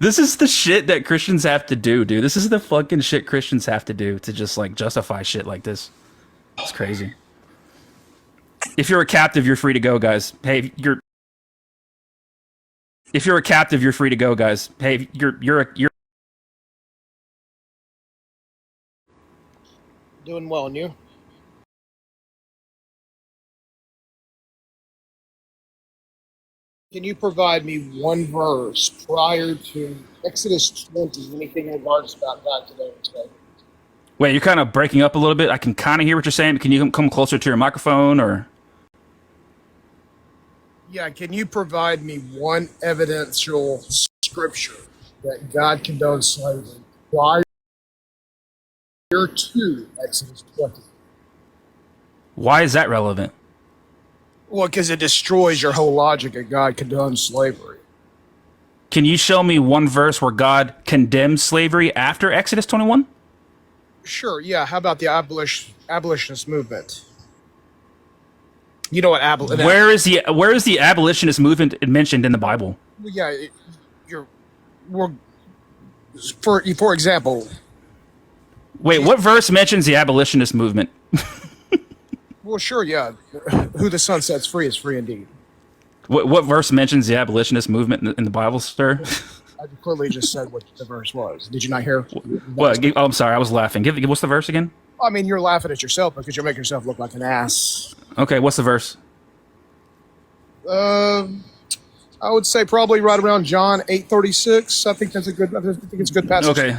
This is the shit that Christians have to do, dude. This is the fucking shit Christians have to do to just like justify shit like this. It's crazy. If you're a captive, you're free to go, guys. Hey, if you're a captive, you're free to go, guys. Hey, you're doing well, and you? Can you provide me one verse prior to Exodus 20, anything in regards about God today? Wait, you're kind of breaking up a little bit. I can kind of hear what you're saying. Can you come closer to your microphone, or? Yeah, can you provide me one evidential scripture that God condones slavery prior to Exodus 20? Why is that relevant? Well, because it destroys your whole logic that God condones slavery. Can you show me one verse where God condemns slavery after Exodus 21? Sure, yeah. How about the abolitionist movement? You know what where is the abolitionist movement mentioned in the Bible? Yeah, for example. Wait, what verse mentions the abolitionist movement? Well, sure, yeah. Who the sun sets free is free indeed. What verse mentions the abolitionist movement in the Bible, sir? I clearly just said what the verse was. Did you not hear? What? Oh, I'm sorry, I was laughing. What's the verse again? I mean, you're laughing at yourself because you're making yourself look like an ass. Okay, what's the verse? I would say probably right around John 8:36. I think that's a good. I think it's a good passage. Okay,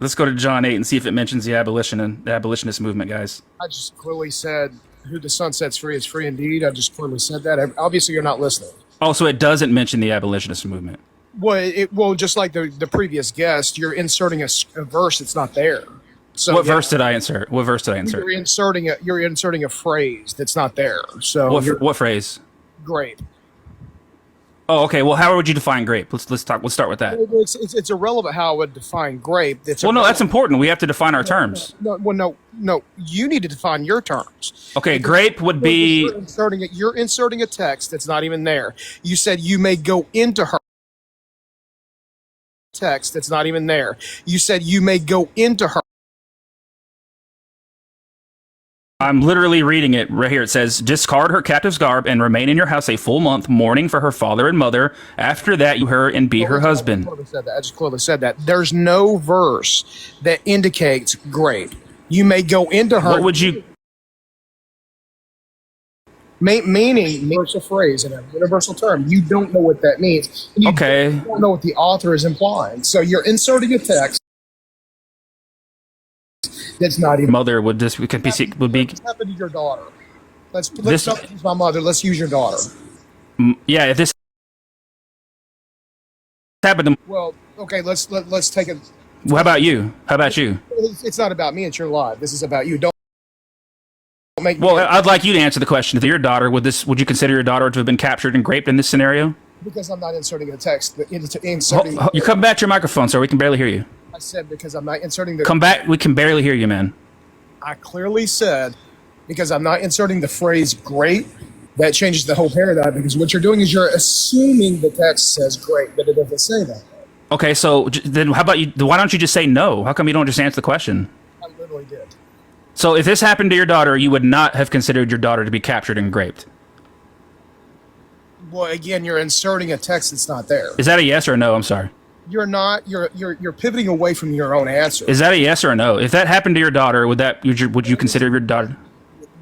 let's go to John 8 and see if it mentions the abolitionist movement, guys. I just clearly said, "Who the Son sets free is free indeed." I just clearly said that. Obviously, you're not listening. Oh, so it doesn't mention the abolitionist movement. Well, just like the previous guest, you're inserting a verse that's not there. So What verse did I insert? What verse did I insert? You're inserting a phrase that's not there. So What phrase? grape. Oh, okay. Well, how would you define grape? Let's start with that. It's irrelevant how I would define grape. No, that's important. We have to define our terms. No. You need to define your terms. Okay, grape would be. You're inserting a text that's not even there. You said you may go into her text that's not even there. You said you may go into her. I'm literally reading it right here. It says, discard her captive's garb and remain in your house a full month, mourning for her father and mother. After that, you her and be her husband. I just clearly said that. There's no verse that indicates grape. You may go into her. What would you... Meaning, universal phrase in a universal term. You don't know what that means. You don't know what the author is implying. So you're inserting a text that's not even. Mother would be. What happened to your daughter? Let's not use my mother. Let's use your daughter. Yeah, if this happened to. Well, okay. Let's take it. How about you? How about you? It's not about me. It's your life. This is about you. Don't make. Well, I'd like you to answer the question. If your daughter, would you consider your daughter to have been captured and raped in this scenario? Because I'm not inserting a text. You come back to your microphone, sir. We can barely hear you. I said because I'm not inserting the. Come back. We can barely hear you, man. I clearly said because I'm not inserting the phrase "great." That changes the whole paradigm because what you're doing is you're assuming the text says "great," but it doesn't say that. Okay, so then how about you? Why don't you just say no? How come you don't just answer the question? I literally did. So if this happened to your daughter, you would not have considered your daughter to be captured and raped. Well, again, you're inserting a text that's not there. Is that a yes or a no? I'm sorry. You're not. You're pivoting away from your own answer. Is that a yes or a no? If that happened to your daughter, would you consider your daughter?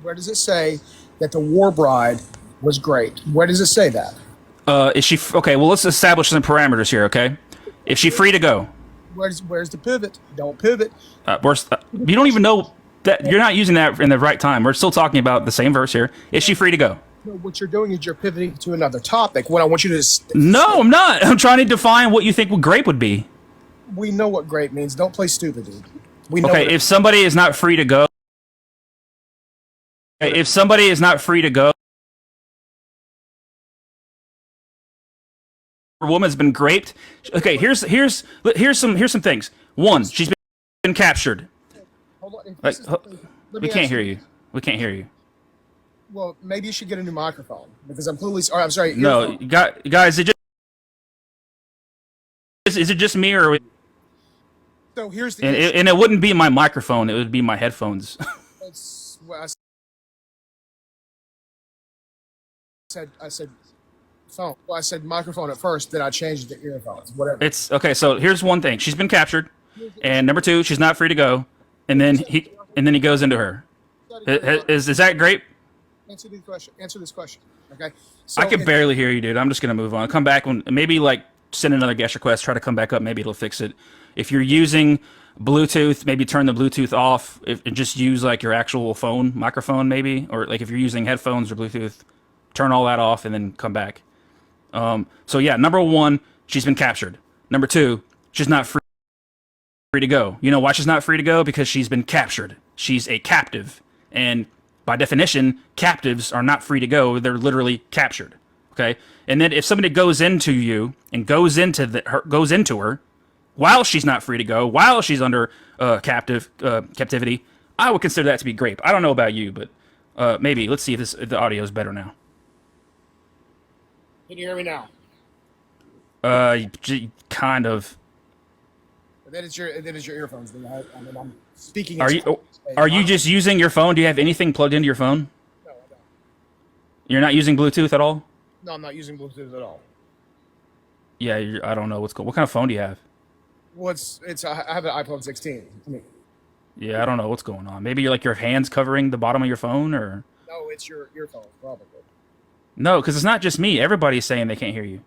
Where does it say that the war bride was great? Where does it say that? Is she okay? Well, let's establish some parameters here. Okay, is she free to go? Where's the pivot? Don't pivot. You don't even know that you're not using that in the right time. We're still talking about the same verse here. Is she free to go? No, what you're doing is you're pivoting to another topic. What I want you to No, I'm not. I'm trying to define what you think grape would be. We know what great means. Don't play stupid, dude. We know. Okay, if somebody is not free to go, a woman's been raped. Okay, here's some things. One, she's been captured. Hold on. We can't hear you. We can't hear you. Well, maybe you should get a new microphone because I'm clearly. Or, I'm sorry. No, guys, is it just me or? So here's the. And it wouldn't be my microphone; it would be my headphones. I said phone. Well, I said microphone at first, then I changed it to earphones. Whatever. It's okay. So here's one thing: she's been captured, and number two, she's not free to go. And then he goes into her. Is that great? Answer this question. Okay. So I can barely hear you, dude. I'm just gonna move on. Come back when maybe send another guest request. Try to come back up. Maybe it'll fix it. If you're using Bluetooth, maybe turn the Bluetooth off. And just use your actual phone microphone, maybe, or if you're using headphones or Bluetooth, turn all that off and then come back. So yeah, number one, she's been captured. Number two, she's not free to go. You know why she's not free to go? Because she's been captured. She's a captive, and by definition, captives are not free to go. They're literally captured. Okay, and then if somebody goes into you and goes into her while she's not free to go, while she's under captivity, I would consider that to be grape. I don't know about you, but maybe let's see if the audio is better now. Can you hear me now? Kind of. Then it's your earphones. I'm speaking. Are you just using your phone? Do you have anything plugged into your phone? No, I don't. You're not using Bluetooth at all? No, I'm not using Bluetooth at all. Yeah, I don't know what's going. What kind of phone do you have? Well, I have an iPhone 16. Yeah, I don't know what's going on. Maybe your hands covering the bottom of your phone, or no, it's your earphones probably. No, because it's not just me. Everybody's saying they can't hear you.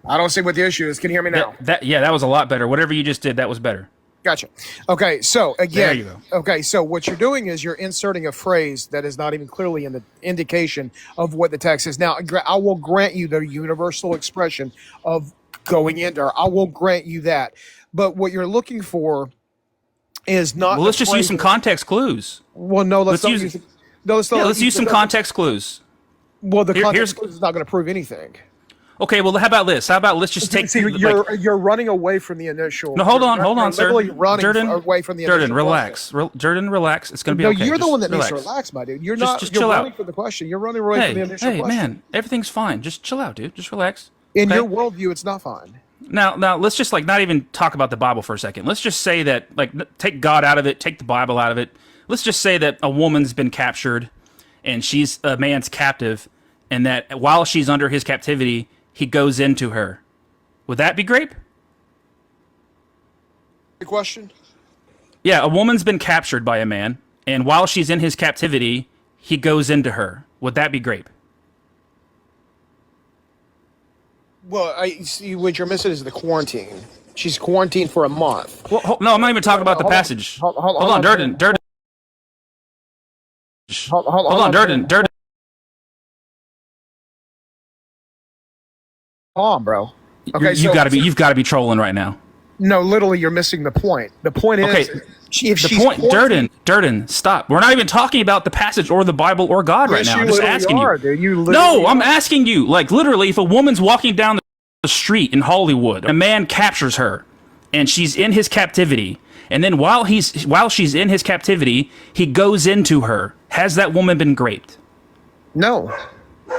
I don't see what the issue is. Can you hear me now? That was a lot better. Whatever you just did, that was better. Gotcha. Okay, so again, there you go. Okay, so what you're doing is you're inserting a phrase that is not even clearly in the indication of what the text is. Now, I will grant you the universal expression of going into her. I will grant you that. But what you're looking for is not. Well, let's just use some context clues. Well, no, let's use some context clues. Well, the context clues is not going to prove anything. Okay, well, how about this? How about let's just take... See, you're running away from the initial... No, hold on, sir. Running away from the initial relax. Jordan, relax. It's going to be okay. No, you're the one that needs to relax, my dude. You're running from the question. You're running away from the initial question. Hey, man, everything's fine. Just chill out, dude. Just relax. In your worldview, it's not fine. Now, let's just, not even talk about the Bible for a second. Let's just say that, take God out of it, take the Bible out of it. Let's just say that a woman's been captured, and she's a man's captive, and that while she's under his captivity... he goes into her. Would that be grape? The question? Yeah, a woman's been captured by a man, and while she's in his captivity, he goes into her. Would that be grape? Well, I see what you're missing is the quarantine. She's quarantined for a month. Well, no, I'm not even talking about the passage. Hold on, Durden. Hold on, Durden. On, bro. Okay, you've got to be trolling right now. No, literally, you're missing the point. The point is, Durden, stop. We're not even talking about the passage or the Bible or God right now. I'm just asking you. Dude, I'm asking you. Literally, if a woman's walking down the street in Hollywood, a man captures her, and she's in his captivity, and then while she's in his captivity, he goes into her. Has that woman been raped? No.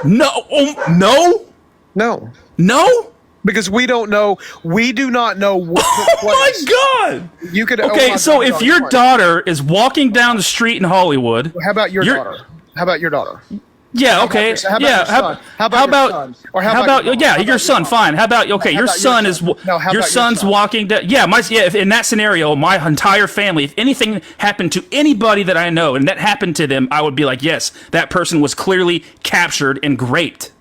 No. No. No. No? Because we don't know. We do not know what took place. Oh my God! You could. Okay, so if your daughter is walking down the street in Hollywood, how about your daughter? How about your daughter? Yeah. Okay. How about your son? Fine. How about your son is your son's walking down. Yeah. If in that scenario, my entire family, if anything happened to anybody that I know and that happened to them, I would be like, yes, that person was clearly captured and raped.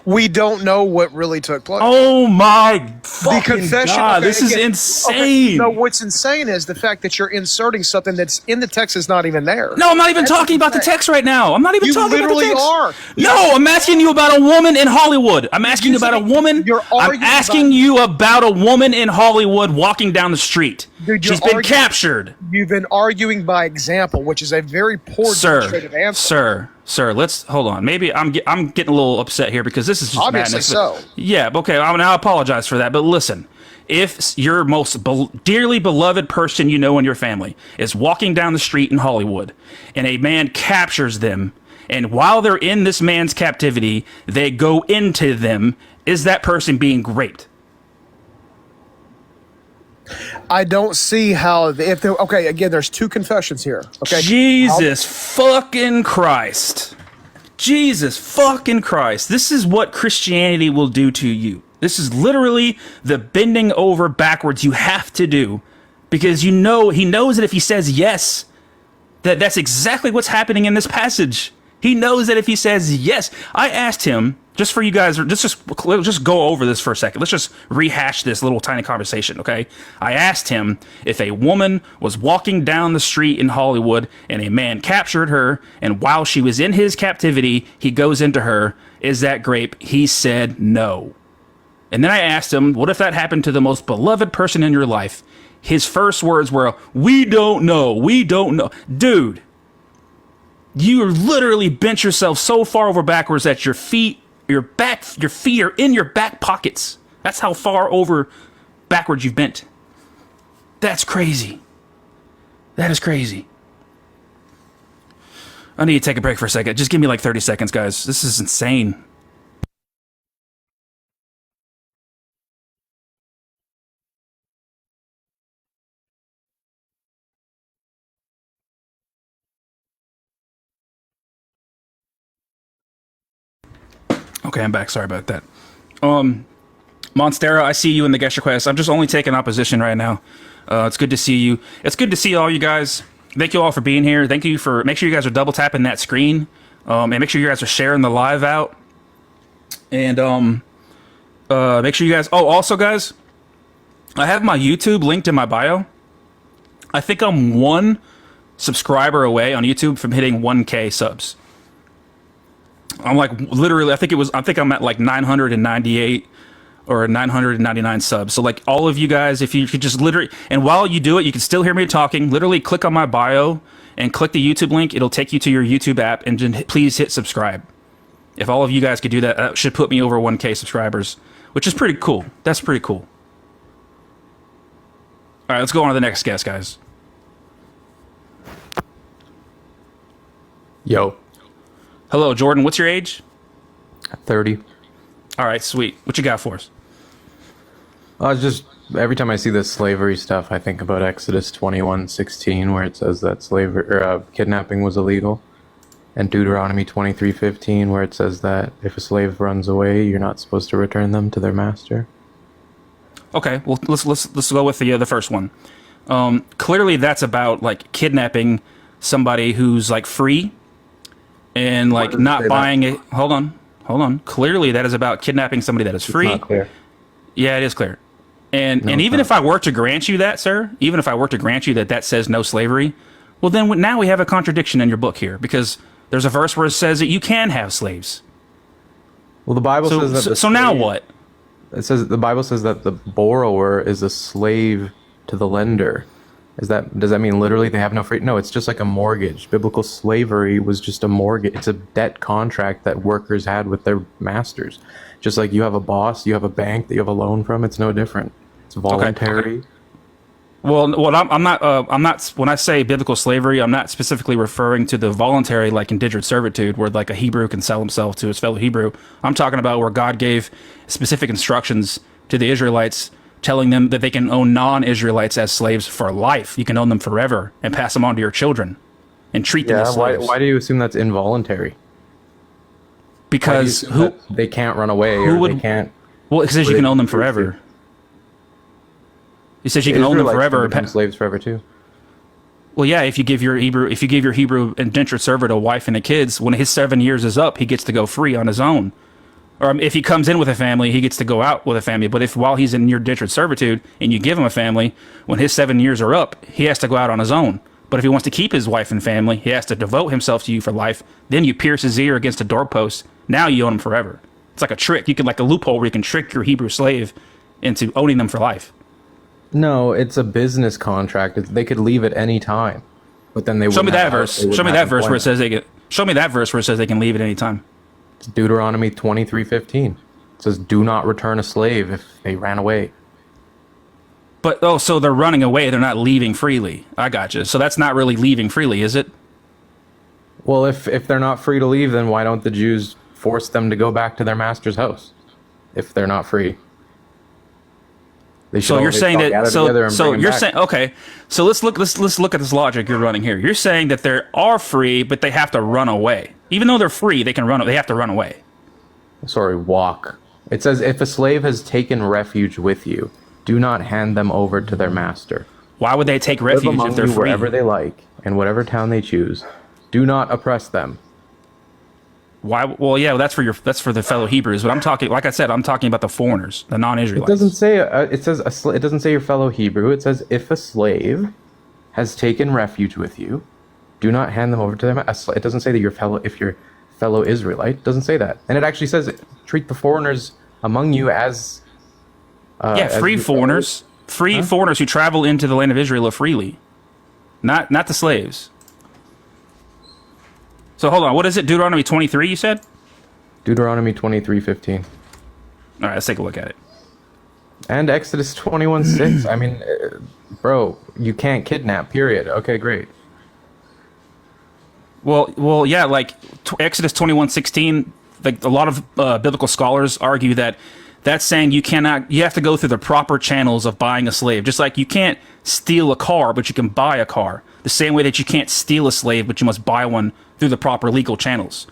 We don't know what really took place. Oh my fucking God, this is insane. No, what's insane is the fact that you're inserting something that's in the text is not even there. No, I'm not even talking about the text right now. I'm not even talking about the text. You literally are. No, I'm asking you about a woman in Hollywood. I'm asking you about a woman. I'm asking you about a woman in Hollywood walking down the street. Dude, she's been captured. You've been arguing by example, which is a very poor demonstrative answer. Sir, let's hold on. Maybe I'm getting a little upset here because this is just obviously madness. So. Yeah, okay. I apologize for that. But listen, if your most dearly beloved person you know in your family is walking down the street in Hollywood and a man captures them, and while they're in this man's captivity, they go into them, is that person being raped? I don't see how again, there's two confessions here. Okay. Jesus fucking Christ. Jesus fucking Christ. This is what Christianity will do to you. This is literally the bending over backwards you have to do because he knows that if he says yes, that's exactly what's happening in this passage. He knows that if he says yes. I asked him, just for you guys, just go over this for a second. Let's just rehash this little tiny conversation, okay? I asked him if a woman was walking down the street in Hollywood and a man captured her, and while she was in his captivity, he goes into her. Is that grape? He said no. And then I asked him, what if that happened to the most beloved person in your life? His first words were, we don't know. We don't know. Dude, you literally bent yourself so far over backwards that your feet are in your back pockets. That's how far over backwards you've bent. That's crazy. That is crazy. I need to take a break for a second. Just give me like 30 seconds, guys. This is insane. Okay, I'm back. Sorry about that. Monstera, I see you in the guest request. I'm just only taking opposition right now. It's good to see you. It's good to see all you guys. Thank you all for being here. Thank you for... Make sure you guys are double tapping that screen. And make sure you guys are sharing the live out. And Make sure you guys. Oh, also, guys, I have my YouTube linked in my bio. I think I'm one subscriber away on YouTube from hitting 1K subs. I'm like literally. I think I'm at like 998 or 999 subs. So like all of you guys, if you could just literally, and while you do it, you can still hear me talking. Literally, click on my bio and click the YouTube link. It'll take you to your YouTube app, and then please hit subscribe. If all of you guys could do that, that should put me over 1K subscribers, which is pretty cool. That's pretty cool. All right, let's go on to the next guest, guys. Yo. Hello, Jordan. What's your age? 30. All right, sweet. What you got for us? Just every time I see this slavery stuff, I think about Exodus 21:16, where it says that slavery or kidnapping was illegal, and Deuteronomy 23:15, where it says that if a slave runs away, you're not supposed to return them to their master. Okay, well let's go with the first one. Clearly, that's about like kidnapping somebody who's like free and like not buying it. Hold on. Clearly, that is about kidnapping somebody that is free. It's not clear. Yeah, it is clear. And even if I were to grant you that, sir, even if I were to grant you that says no slavery, well, then now we have a contradiction in your book here, because there's a verse where it says that you can have slaves. Well, the Bible says that. So now what? The Bible says that the borrower is a slave to the lender. Does that mean literally they have no free? No, it's just like a mortgage. Biblical slavery was just a mortgage. It's a debt contract that workers had with their masters. Just like you have a boss, you have a bank that you have a loan from. It's no different. It's voluntary. Okay. Well, I'm not. When I say biblical slavery, I'm not specifically referring to the voluntary, like indentured servitude, where like a Hebrew can sell himself to his fellow Hebrew. I'm talking about where God gave specific instructions to the Israelites, telling them that they can own non-Israelites as slaves for life. You can own them forever and pass them on to your children and treat them as slaves. Why do you assume that's involuntary? Because they can't run away, they can't. Well, it says you can own them forever. It says you can own them forever and become slaves forever too. Well, yeah, if you give your Hebrew indentured servant a wife and a kids, when his 7 years is up, he gets to go free on his own. Or if he comes in with a family, he gets to go out with a family. But if while he's in your indentured servitude and you give him a family, when his 7 years are up, he has to go out on his own. But if he wants to keep his wife and family, he has to devote himself to you for life. Then you pierce his ear against a doorpost. Now you own him forever. It's like a trick. You can like a loophole where you can trick your Hebrew slave into owning them for life. No, it's a business contract. They could leave at any time, but then they show me that verse. Show me that verse where it says they can. Show me that verse where it says they can leave at any time. It's Deuteronomy 23:15. It says, "Do not return a slave if they ran away." But so they're running away. They're not leaving freely. I got you. So that's not really leaving freely, is it? Well, if they're not free to leave, then why don't the Jews force them to go back to their master's house? If they're not free. So you're saying that. So you're saying, okay. So let's look at this logic you're running here. You're saying that they are free, but they have to run away. Even though they're free, they can run. They have to run away. Sorry, walk. It says, if a slave has taken refuge with you, do not hand them over to their master. Why would they take refuge if they're free? Wherever they like, in whatever town they choose. Do not oppress them. Why? Well, yeah, that's for the fellow Hebrews. But I'm talking, like I said, I'm talking about the foreigners, the non-Israelites. It doesn't say. It doesn't say your fellow Hebrew. It says if a slave has taken refuge with you, do not hand them over to them. It doesn't say that your fellow Israelite. It doesn't say that, and it actually says treat the foreigners among you as. Free foreigners, foreigners who travel into the land of Israel freely, not the slaves. So hold on, what is it? Deuteronomy 23, you said? Deuteronomy 23:15. All right, let's take a look at it. And Exodus 21:6. I mean, bro, you can't kidnap. Period. Okay, great. Well, yeah, like Exodus 21:16. Like a lot of biblical scholars argue that that's saying you have to go through the proper channels of buying a slave. Just like you can't steal a car, but you can buy a car. The same way that you can't steal a slave, but you must buy one through the proper legal channels.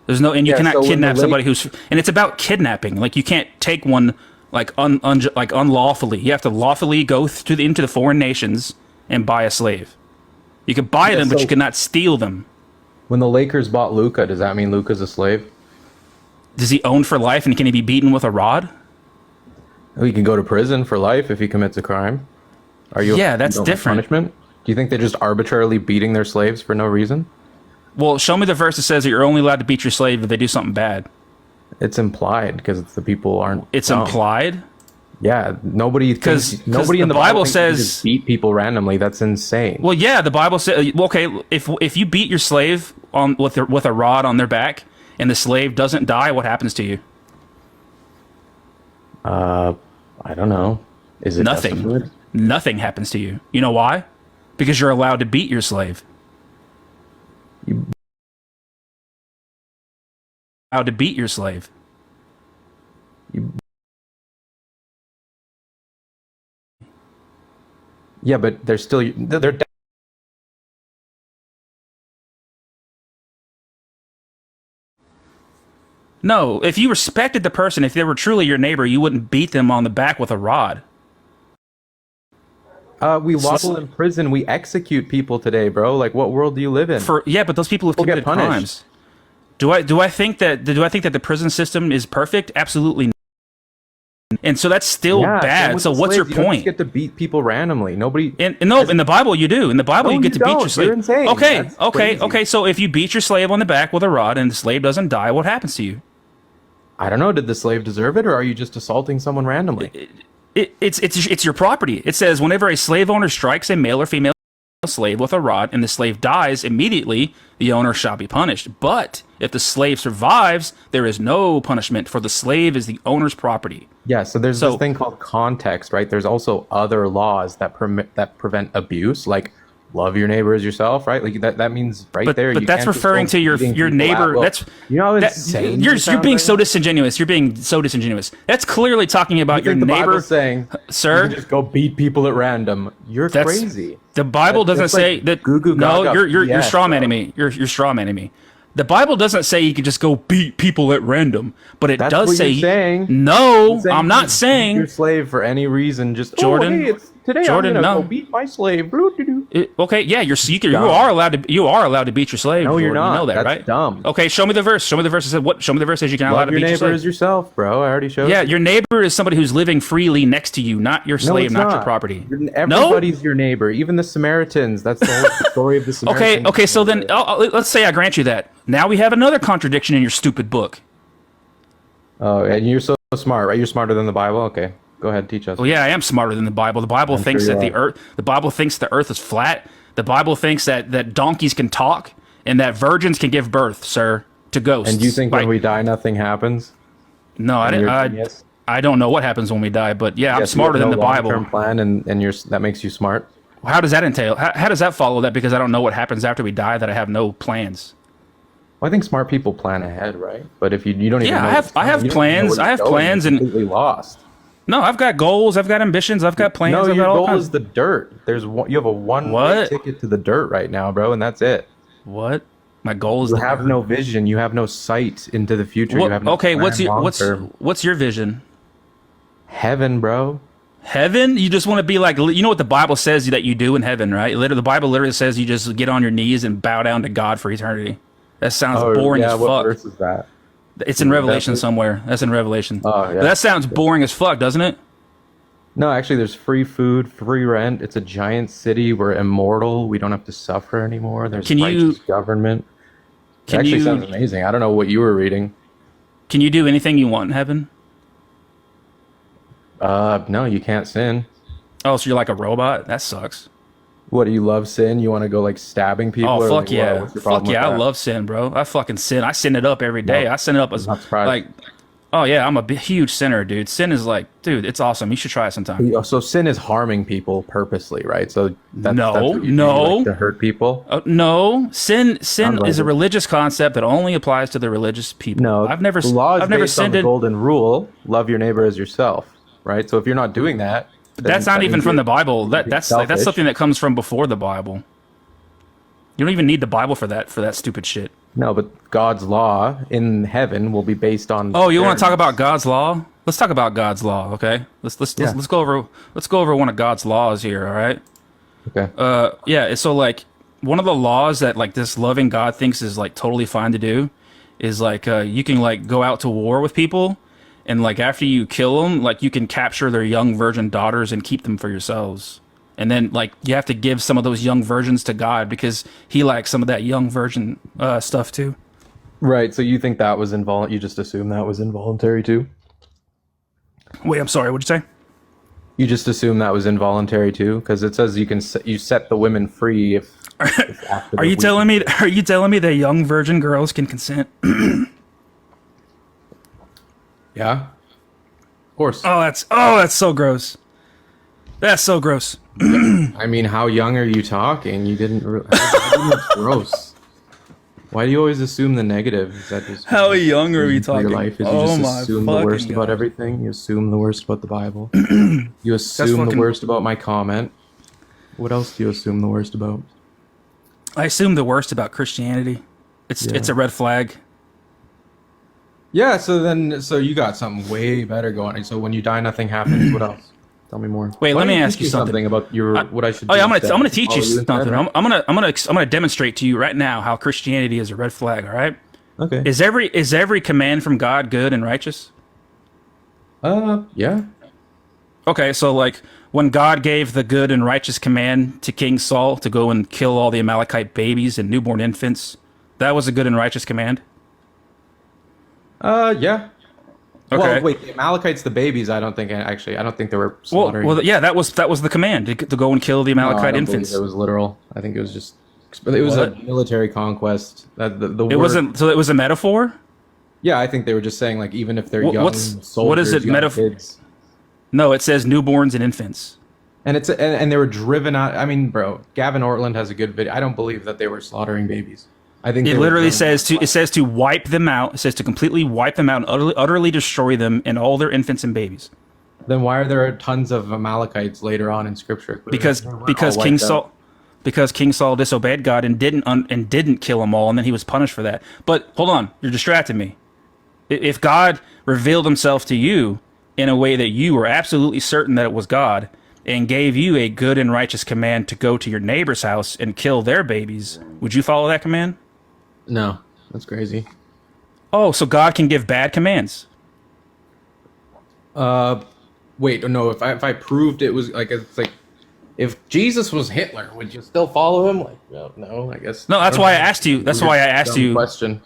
You cannot kidnap somebody and it's about kidnapping. Like you can't take one like unlawfully. You have to lawfully go into the foreign nations and buy a slave. You can buy them, but you cannot steal them. When the Lakers bought Luka, does that mean Luka's a slave? Does he own for life, and can he be beaten with a rod? He can go to prison for life if he commits a crime. Are you? Yeah, that's you don't like different. Punishment? Do you think they're just arbitrarily beating their slaves for no reason? Well, show me the verse that says that you're only allowed to beat your slave if they do something bad. It's implied because the people aren't. It's dumb. implied. Yeah, nobody in the Bible says just beat people randomly. That's insane. Well, yeah, the Bible says. Okay, if you beat your slave on with a rod on their back and the slave doesn't die, what happens to you? I don't know. Is it Nothing? justified? Nothing happens to you. You know why? Because you're allowed to beat your slave. Allowed to beat your slave. Yeah, but they're No, if you respected the person, if they were truly your neighbor, you wouldn't beat them on the back with a rod. we lock people in prison. We execute people today, bro. Like, what world do you live in? But those people have People get committed punished. crimes. Do I think that the prison system is perfect? Absolutely not. And so that's still Yeah, same bad. with So the what's your slaves. You don't point? just get to beat people randomly. Nobody. In the Bible you do. In the Bible No, you get you to beat don't. your slave. You're insane. Okay, That's okay, crazy. okay. So if you beat your slave on the back with a rod and the slave doesn't die, what happens to you? I don't know. Did the slave deserve it, or are you just assaulting someone randomly? It's your property. It says whenever a slave owner strikes a male or female slave with a rod and the slave dies, immediately the owner shall be punished. But if the slave survives, there is no punishment, for the slave is the owner's property. Yeah. So there's this thing called context, right? There's also other laws that prevent abuse, like love your neighbor as yourself, right? Like that means there. But you that's can't just referring go to your beating people neighbor. at will. That's you know how that, insane you're this sounds being right so now? disingenuous. You're being so disingenuous. That's clearly talking about You your think the neighbor, Bible's saying, sir. you can just go beat people at random. You're That's crazy. The Bible doesn't That's say like that. goo goo No, gaga you're BS, straw manning bro. me. You're straw manning me. The Bible doesn't say you can just go beat people at random, but it That's does what say. you're saying. No, You're saying I'm you not beat saying. your slave for any reason. Just Jordan, hey, today Jordan, I'm gonna no. go beat my slave. Okay, yeah, you are allowed to beat your slave. No, you're Jordan. not. You know that, That's right? dumb. Okay, show me the verse. Show me the verse that says what? Show me the verse that says you can allow Love to your beat your neighbor slave. as yourself, bro. I already showed Yeah, you. your neighbor is somebody who's living freely next to you, not your No, slave, it's not your not. property. Everybody's your neighbor, even the Samaritans. That's the whole story of the Samaritans. Okay. So then, let's say I grant you that. Now we have another contradiction in your stupid book. Oh, and you're so smart, right? You're smarter than the Bible. Okay, go ahead, teach us. Well, yeah, I am smarter than the Bible. The Bible thinks sure that you the earth. The Bible thinks the earth is flat. The Bible thinks that donkeys can talk and that virgins can give birth, sir, to ghosts. And you think when we die, nothing happens? No, I And you're a didn't. genius? I don't know what happens when we die, but yeah, I'm Yes, you smarter have than the no long-term Bible. plan, and that makes you smart. How does that entail? How does that follow that? Because I don't know what happens after we die, that I have no plans. Well, I think smart people plan ahead, right? But if you don't even Yeah, know I have what's coming, you don't even know plans. where I you're have going, plans you're and- completely lost. No, I've got goals. I've got ambitions. I've got plans. No, I've your got all goal kinds. is the dirt. You have a one-way What? ticket to the dirt right now, bro, and that's it. What? My goal is You to have no vision. You have no sight into the future. What- You have no okay, plan what's long-term. your vision? Heaven, bro? Heaven? You just want to be like, you know what the Bible says that you do in heaven, right? The Bible literally says you just get on your knees and bow down to God for eternity. That sounds boring yeah, as what fuck. verse is that? It's in Revelation somewhere. That's in Revelation. Oh, yeah. But that sounds boring as fuck, doesn't it? No, actually, there's free food, free rent. It's a giant city. We're immortal. We don't have to suffer anymore. There's Can you- righteous government. It Can actually you sounds amazing. I don't know what you were reading. can you do anything you want in heaven? No, you can't sin. Oh, so you're like a robot? That sucks. What, do you love sin? You want to go like stabbing people? Oh or, fuck like, what? yeah, What's your fuck problem with yeah! I that? love sin, bro. I fucking sin. I sin it up every day. No, I sin it up as I'm not surprised. like, oh yeah, I'm a huge sinner, dude. Sin is like, dude, it's awesome. You should try it sometime. So sin is harming people purposely, right? So that's No, what you do, no. you like to hurt people. No, sin like is a it. religious concept that only applies to the religious people. No, I've never the law is I've never based on sinned the in. golden rule: love your neighbor as yourself, right? So if you're not doing that, That's not even from the Bible. That's selfish. something that comes from before the Bible. You don't even need the Bible for that stupid shit. No, but God's law in heaven will be based on. Oh, you want to talk fairness. about God's law? Let's talk about God's law, okay? Let's go over one of God's laws here, all right? Okay. Yeah, so like one of the laws that like this loving God thinks is like totally fine to do is like you can like go out to war with people And like after you kill them, like you can capture their young virgin daughters and keep them for yourselves. And then like you have to give some of those young virgins to God because he likes some of that young virgin stuff too. Right. So you think that was you just assume that was involuntary too? Wait, I'm sorry. What'd you say? You just assume that was involuntary too, because it says you set the women free if after Are you telling me that young virgin girls can consent? Yeah, of course. That's so gross. That's so gross. I mean, how young are you talking? You didn't. That's gross. Why do you always assume the negative? Is that just How young are we talking? Your life is you just assume the worst about everything. You assume the worst about the Bible. You assume the worst about my comment. What else do you assume the worst about? I assume the worst about Christianity. It's a red flag. Yeah, so you got something way better going. So when you die, nothing happens. What else? Tell me more. Wait, let me ask you something about what I should. Oh yeah, I'm gonna teach you something. I'm gonna demonstrate to you right now how Christianity is a red flag. All right. Okay. Is every command from God good and righteous? Yeah. Okay, so like when God gave the good and righteous command to King Saul to go and kill all the Amalekite babies and newborn infants, that was a good and righteous command. Yeah. Okay. Well, wait, the Amalekites, the babies, I don't think they were slaughtering. Well, yeah, that was the command to go and kill the Amalekite infants. It was literal. I think it was just. It was a military conquest. It wasn't. So it was a metaphor. Yeah, I think they were just saying like even if they're young soldiers, what is it metaphor? No, it says newborns and infants. And and they were driven out. I mean, bro, Gavin Ortland has a good video. I don't believe that they were slaughtering babies. I think it literally says to wipe them out. It says to completely wipe them out and utterly destroy them and all their infants and babies. Then why are there tons of Amalekites later on in Scripture? Because King Saul disobeyed God and didn't kill them all, and then he was punished for that. But hold on, you're distracting me. If God revealed himself to you in a way that you were absolutely certain that it was God, and gave you a good and righteous command to go to your neighbor's house and kill their babies, would you follow that command? No, that's crazy. Oh, so God can give bad commands. Wait, no. If I proved it was like it's like if Jesus was Hitler, would you still follow him? Like, no, I guess. No, that's why I asked you. That's why I asked you. Question.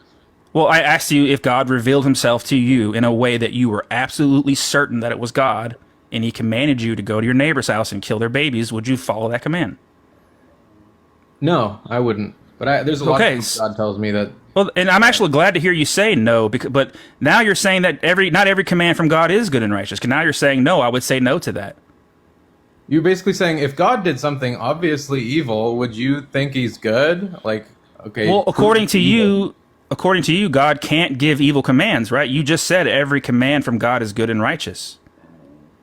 Well, I asked you if God revealed himself to you in a way that you were absolutely certain that it was God, and he commanded you to go to your neighbor's house and kill their babies. Would you follow that command? No, I wouldn't. But there's a lot of things God tells me that. Well, and I'm actually glad to hear you say no, but now you're saying that not every command from God is good and righteous. Now you're saying no. I would say no to that. You're basically saying if God did something obviously evil, would you think he's good? Like, okay. Well, according to you, God can't give evil commands, right? You just said every command from God is good and righteous.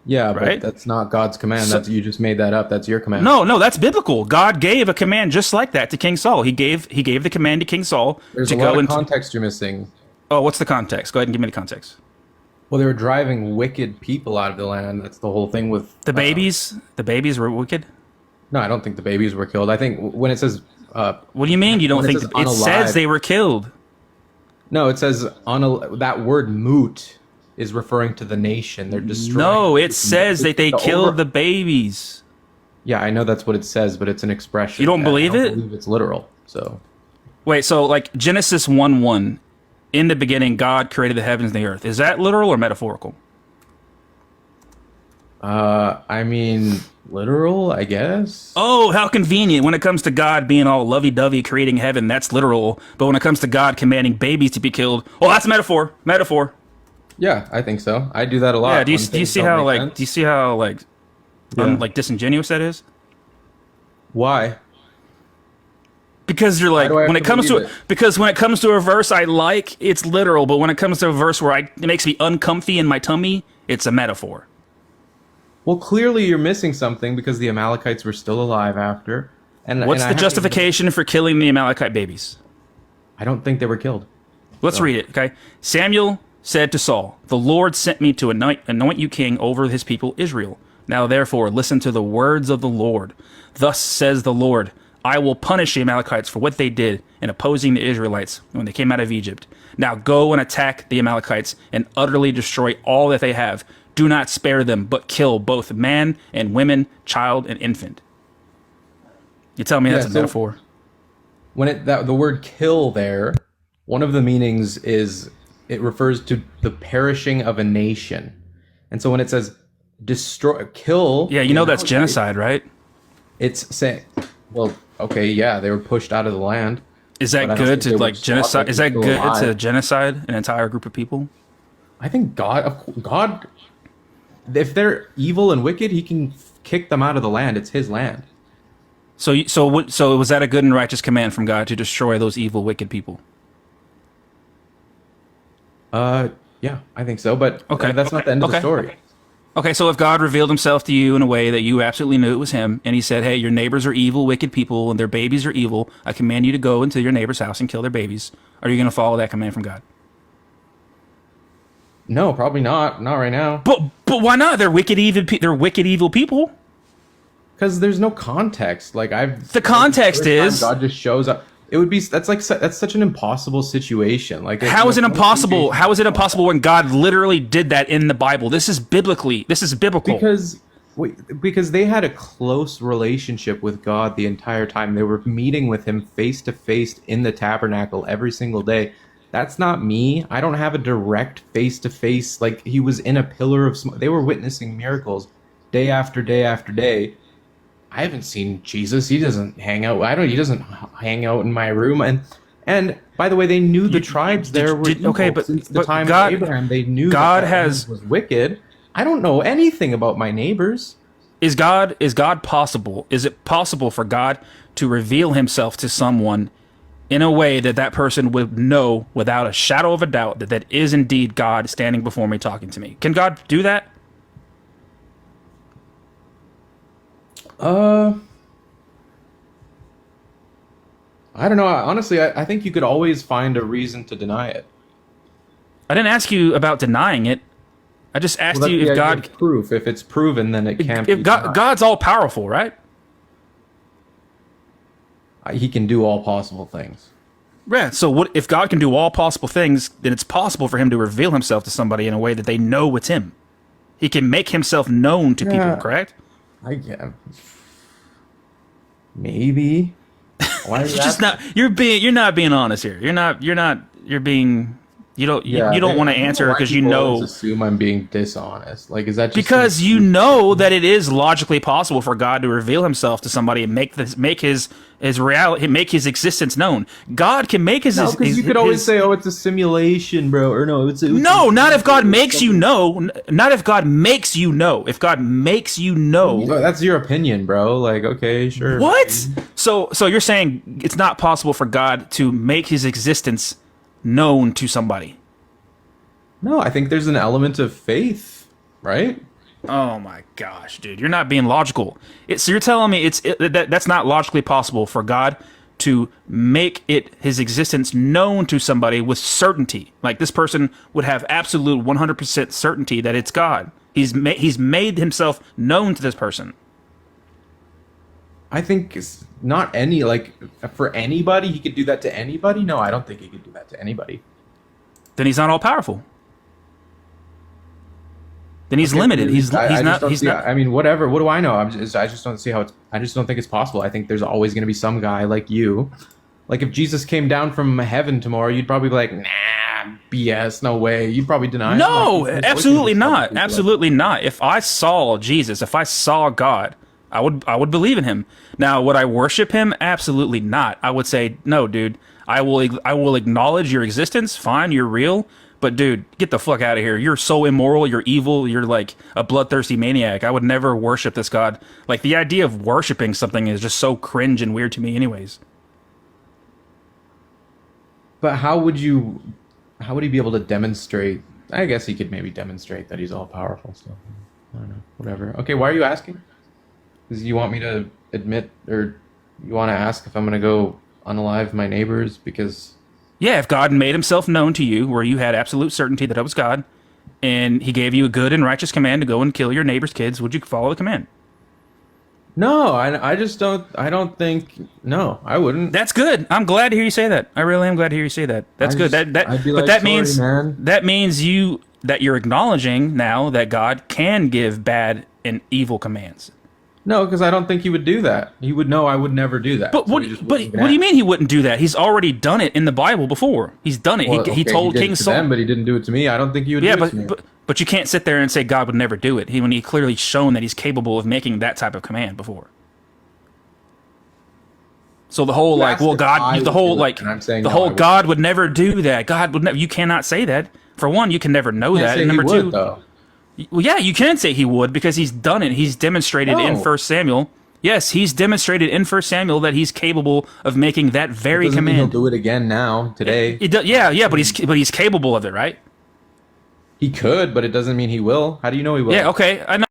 Yeah, right? But that's not God's command. You just made that up. That's your command. No, that's biblical. God gave a command just like that to King Saul. He gave the command to King Saul There's to a go lot of and context you're missing. Oh, what's the context? Go ahead and give me the context. Well, they were driving wicked people out of the land. That's the whole thing with the babies. The babies were wicked. No, I don't think the babies were killed. I think when it says, what do you mean you don't think it says they were killed? No, it says that word "moot" is referring to the nation. They're destroying. No, it says that they killed the babies. Yeah, I know that's what it says, but it's an expression. You don't believe it? I don't believe it's literal. So wait, so like Genesis 1:1, in the beginning, God created the heavens and the earth. Is that literal or metaphorical? I mean, literal, I guess. Oh, how convenient. When it comes to God being all lovey-dovey creating heaven, that's literal. But when it comes to God commanding babies to be killed, oh, that's metaphor. Metaphor. Yeah, I think so. I do that a lot. Yeah, do you see how disingenuous that is? Why? Because you're like when it comes to a verse I like, it's literal, but when it comes to a verse where it makes me uncomfy in my tummy, it's a metaphor. Well, clearly you're missing something because the Amalekites were still alive after. What's the justification for killing the Amalekite babies? I don't think they were killed. Let's read it, okay? Samuel said to Saul, "The Lord sent me to anoint you king over his people Israel. Now therefore listen to the words of the Lord. Thus says the Lord, I will punish the Amalekites for what they did in opposing the Israelites when they came out of Egypt. Now go and attack the Amalekites and utterly destroy all that they have. Do not spare them, but kill both man and women, child and infant. You tell me that's a metaphor. When the word kill there, one of the meanings is it refers to the perishing of a nation. And so when it says destroy, kill. Yeah, you know that's genocide, right? It's saying, well, okay, yeah, they were pushed out of the land. Is that good to like genocide? Is that good to genocide an entire group of people? I think God, if they're evil and wicked, he can kick them out of the land. It's his land. So was that a good and righteous command from God to destroy those evil, wicked people? Yeah, I think so. But that's not the end of the story. Okay, so if God revealed himself to you in a way that you absolutely knew it was him, and he said, hey, your neighbors are evil, wicked people, and their babies are evil, I command you to go into your neighbor's house and kill their babies, are you going to follow that command from God? No, probably not. Not right now. But why not? They're wicked, evil people. Because there's no context. The context is God just shows up. It would be that's such an impossible situation. How is it impossible? How is it impossible when God literally did that in the Bible? This is biblical. Because they had a close relationship with God the entire time. They were meeting with him face to face in the tabernacle every single day. That's not me. I don't have a direct face to face. Like he was in a pillar of smoke. They were witnessing miracles day after day after day. I haven't seen Jesus. He doesn't hang out. He doesn't hang out in my room. And by the way, they knew the tribes there were evil. Okay, but since the time God, of Abraham, they knew God was wicked. I don't know anything about my neighbors. Is God possible? Is it possible for God to reveal himself to someone in a way that person would know without a shadow of a doubt that is indeed God standing before me talking to me? Can God do that? I don't know. Honestly, I think you could always find a reason to deny it. I didn't ask you about denying it. I just asked you if God proof. If it's proven, then it can't. If God's all powerful, right? He can do all possible things. Yeah. So what if God can do all possible things? Then it's possible for him to reveal himself to somebody in a way that they know it's him. He can make himself known to people. Correct? Maybe. Why are you You're not being honest here. You're being. You don't want to answer because you know. Assume I'm being dishonest. Like, is that just because you know that it is logically possible for God to reveal himself to somebody and make his reality, make his existence known. God can make his. Because you could always say, "Oh, it's a simulation, bro," or no, not if God makes you know. Not if God makes you know. If God makes you know, that's your opinion, bro. Like, okay, sure. What? So you're saying it's not possible for God to make his existence known to somebody? No, I think there's an element of faith, right? Oh my gosh, dude, you're not being logical. So you're telling me that's not logically possible for God to make his existence known to somebody with certainty. Like this person would have absolute 100% certainty that it's God. He's made himself known to this person. I think it's not for anybody, he could do that to anybody. No, I don't think he could do that to anybody. Then he's not all powerful. Then he's limited. He's not. I mean, whatever. What do I know? I just don't see how I just don't think it's possible. I think there's always going to be some guy like you. Like if Jesus came down from heaven tomorrow, you'd probably be like, nah, BS, no way. You'd probably deny. No, absolutely not. Absolutely not. If I saw Jesus, if I saw God, I would believe in him. Now, would I worship him? Absolutely not. I would say, no, dude, I will acknowledge your existence. Fine, you're real. But dude, get the fuck out of here. You're so immoral. You're evil. You're like a bloodthirsty maniac. I would never worship this God. Like the idea of worshiping something is just so cringe and weird to me anyways. But how would he be able to demonstrate? I guess he could maybe demonstrate that he's all powerful. So I don't know. Whatever. Okay, why are you asking? Because you want me to admit, or you want to ask if I'm going to go unalive my neighbors? Because yeah, if God made himself known to you where you had absolute certainty that it was God, and he gave you a good and righteous command to go and kill your neighbor's kids, would you follow the command? No, I just don't. I don't think. No, I wouldn't. That's good. I'm glad to hear you say that. I really am glad to hear you say that. That's good. I'd be But like, that sorry, means man. that means you're acknowledging now that God can give bad and evil commands. No, because I don't think he would do that. He would know I would never do that. But so what? he just But wouldn't what do you act. mean he wouldn't do that? He's already done it in the Bible before. He's done it. Well, he okay, told did King it to Saul. them, but he didn't do it to me. I don't think he would. Yeah, do it to me. but you can't sit there and say God would never do it. When he clearly shown that he's capable of making that type of command before. So the whole You like, asked well, if God, I the would whole do it, like, and I'm saying the no, I whole wouldn't. God would never do that. God would never. You cannot say that. For one, you can never know I can't that. say And he number would, two, though. well, yeah, you can say he would because he's done it. He's demonstrated in No. First Samuel. Yes, he's demonstrated in First Samuel that he's capable of making that very Doesn't mean command. he'll do it again now, today. Yeah, but he's capable of it, right? He could, but it doesn't mean he will. How do you know he will? Yeah, okay, I know.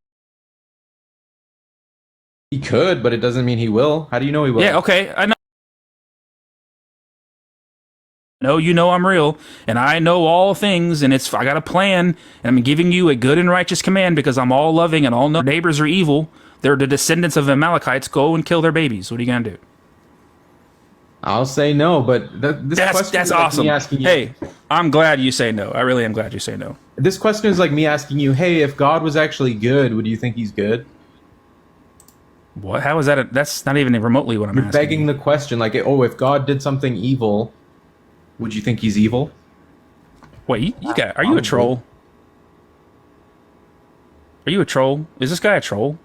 He could, but it doesn't mean he will. How do you know he will? Yeah, okay, I know. No, you know I'm real, and I know all things, and I got a plan, and I'm giving you a good and righteous command because I'm all loving and all neighbors are evil. They're the descendants of Amalekites. Go and kill their babies. What are you gonna do? I'll say no, but this question That's is like awesome. me asking you. Hey, I'm glad you say no. I really am glad you say no. This question is like me asking you, hey, if God was actually good, would you think he's good? What? How is that? That's not even remotely what I'm You're asking. begging the question, like, oh, if God did something evil, would you think he's evil? Wait, you got? Are you a troll? Are you a troll? Is this guy a troll?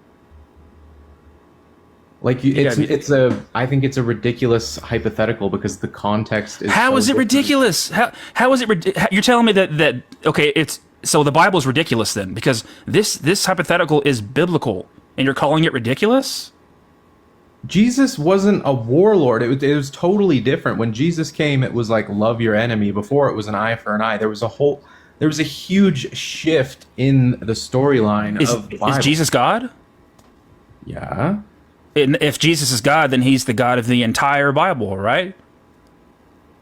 Like, I think it's a ridiculous hypothetical because the context is. How so is it different. ridiculous? How is it? You're telling me that okay? It's so the Bible's ridiculous then because this hypothetical is biblical and you're calling it ridiculous? Jesus wasn't a warlord. It was totally different. When Jesus came, it was like love your enemy. Before it was an eye for an eye. There was a huge shift in the storyline of the Bible. Is Jesus God? Yeah. And if Jesus is God, then he's the God of the entire Bible, right?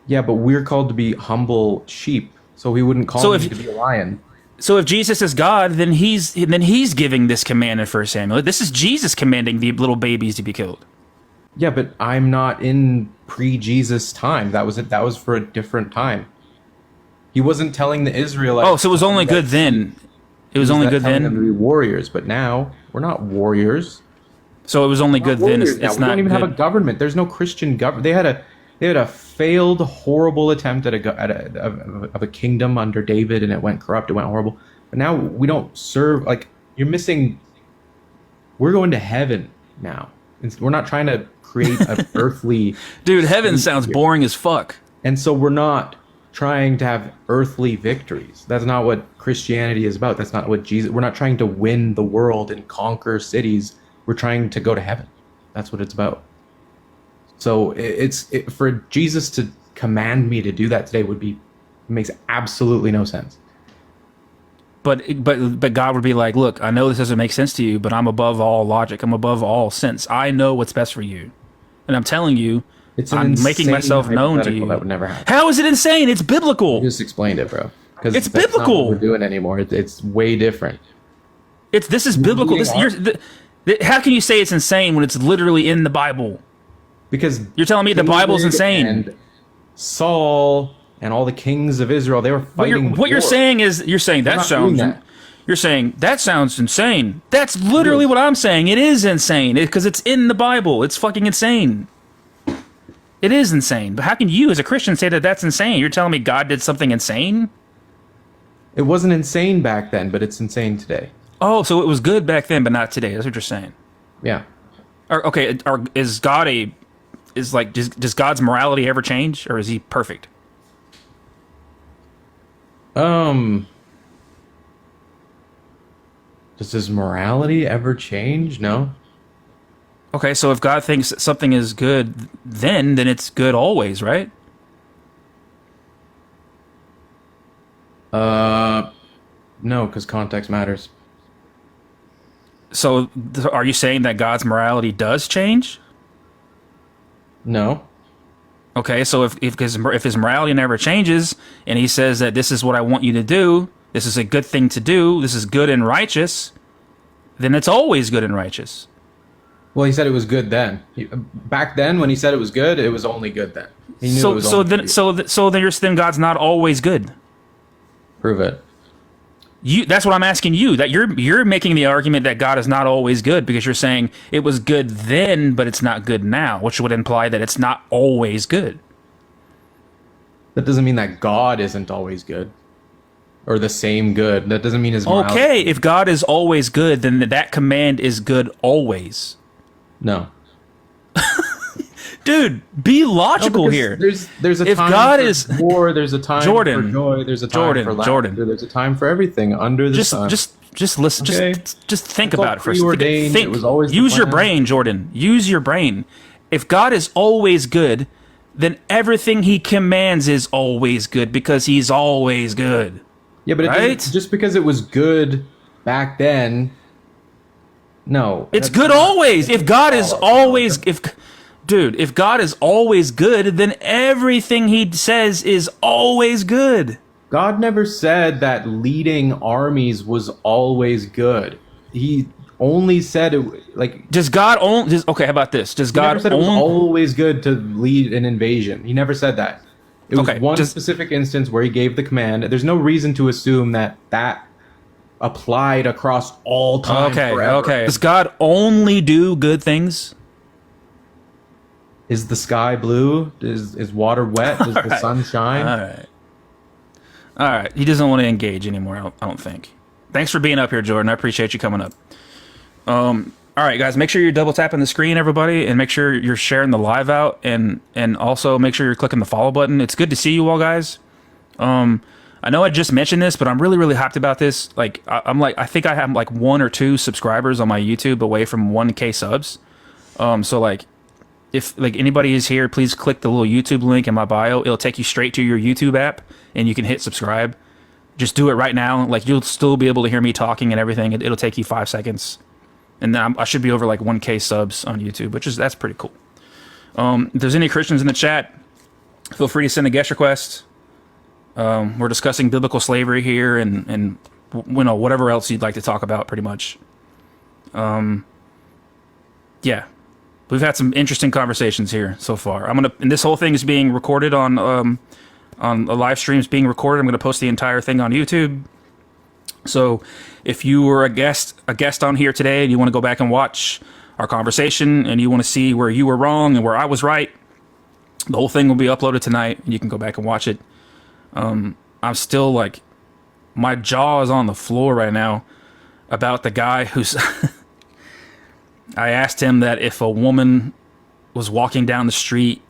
Yeah, but we're called to be humble sheep, so he wouldn't call me to be a lion. So if Jesus is God, then he's giving this command in 1 Samuel. This is Jesus commanding the little babies to be killed. Yeah, but I'm not in pre-Jesus time. That was it. That was for a different time. He wasn't telling the Israelites. Oh, so it was only good then. It was only good telling them then. to be warriors, but now we're not warriors. So it was only good then. Warriors now. It's We not don't even good. have a government. There's no Christian government. They had a failed, horrible attempt at a kingdom under David, and it went corrupt. It went horrible. But now we don't serve. Like, you're missing. We're going to heaven now. We're not trying to create an earthly. Dude, heaven sounds boring as fuck. And so we're not trying to have earthly victories. That's not what Christianity is about. That's not what Jesus. We're not trying to win the world and conquer cities. We're trying to go to heaven. That's what it's about. So for Jesus to command me to do that today makes absolutely no sense. But God would be like, look, I know this doesn't make sense to you, but I'm above all logic. I'm above all sense. I know what's best for you, and I'm telling you, I'm making myself known to you. That would never happen. How is it insane? It's biblical. You just explained it, bro. Because It's that's not biblical. what we're doing anymore. It's way different. This is biblical. How can you say it's insane when it's literally in the Bible? Because You're telling me the Bible's insane. And Saul and all the kings of Israel, they were fighting. What you're saying is you're saying that not sounds. doing that. You're saying that sounds insane. That's literally what I'm saying. It is insane because it's in the Bible. It's fucking insane. It is insane. But how can you, as a Christian, say that that's insane? You're telling me God did something insane? It wasn't insane back then, but it's insane today. Oh, so it was good back then, but not today. That's what you're saying. Yeah. Does God's morality ever change, or is he perfect? Does his morality ever change? No. Okay, so if God thinks something is good then it's good always, right? No, because context matters. So are you saying that God's morality does change? No. Okay, so if his morality never changes and he says that this is what I want you to do, this is a good thing to do, this is good and righteous, then it's always good and righteous. Well, he said it was good then. Back then, when he said it was good, it was only good then. He knew it was So only then good. so then you're then God's not always good. Prove it. That's what I'm asking you. That you're making the argument that God is not always good because you're saying it was good then, but it's not good now, which would imply that it's not always good. That doesn't mean that God isn't always good. Or the same good. That doesn't mean his morality. Okay, if God is always good, then that command is good always. No. Dude, be logical No, here. There's a If time God for is war, there's a time Jordan, for joy, there's a time for laughter, there's a time for everything under the sun. Just listen. Okay. Just think It's all about it for a second. preordained. Think. It was always the Use your plan. brain, Jordan. Use your brain. If God is always good, then everything He commands is always good because He's always good. Yeah, but right? just because it was good back then, no. It's that's good not- always. If God is always if God is always good, then everything He says is always good. God never said that leading armies was always good. He only said it like Does God only? Okay, how about this? Does he never God said it was only? always good to lead an invasion. He never said that. It was Okay, one just- specific instance where he gave the command. There's no reason to assume that applied across all time Okay, forever. okay. Does God only do good things? Is the sky blue? Is water wet? Does the sun shine? All right. He doesn't want to engage anymore. I don't think. Thanks for being up here, Jordan. I appreciate you coming up. All right, guys. Make sure you're double tapping the screen, everybody, and make sure you're sharing the live out, and also make sure you're clicking the follow button. It's good to see you all, guys. I know I just mentioned this, but I'm really, really hyped about this. Like, I think I have like 1 or 2 subscribers on my YouTube away from 1K subs. So like, if like anybody is here, please click the little YouTube link in my bio. It'll take you straight to your YouTube app, and you can hit subscribe. Just do it right now. Like, you'll still be able to hear me talking and everything. It'll take you 5 seconds, and then I should be over like 1K subs on YouTube, that's pretty cool. If there's any Christians in the chat, feel free to send a guest request. We're discussing biblical slavery here, and you know, whatever else you'd like to talk about, pretty much. Yeah. We've had some interesting conversations here so far. And this whole thing is being recorded on a live stream is being recorded. I'm gonna post the entire thing on YouTube. So if you were a guest on here today and you want to go back and watch our conversation and you want to see where you were wrong and where I was right, the whole thing will be uploaded tonight and you can go back and watch it. I'm still like, my jaw is on the floor right now about the guy who's I asked him that if a woman was walking down the street,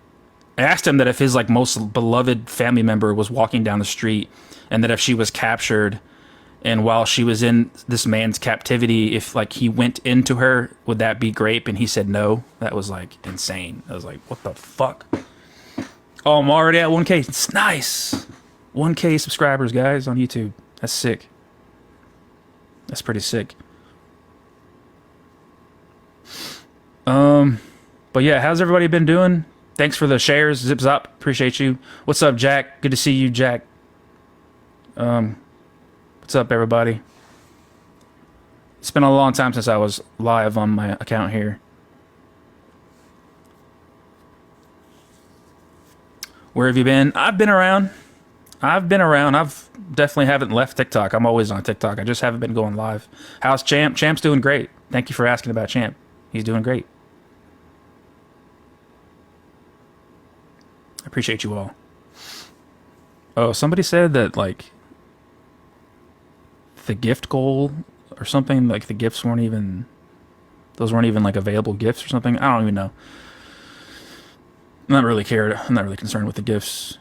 I asked him that if his like most beloved family member was walking down the street, and that if she was captured, and while she was in this man's captivity, if like he went into her, would that be grape? And he said no. That was like insane. I was like, what the fuck? Oh, I'm already at 1K. It's nice. 1K subscribers, guys, on YouTube. That's sick. That's pretty sick. But yeah, how's everybody been doing? Thanks for the shares. Zips up. Appreciate you. What's up, Jack? Good to see you, Jack. What's up, everybody? It's been a long time since I was live on my account here. Where have you been? I've been around. I've definitely haven't left TikTok. I'm always on TikTok. I just haven't been going live. How's Champ? Champ's doing great. Thank you for asking about Champ. He's doing great. I appreciate you all. Oh, somebody said that like the gift goal or something, like the gifts weren't even like available gifts or something. I don't even know. I'm not really concerned with the gifts.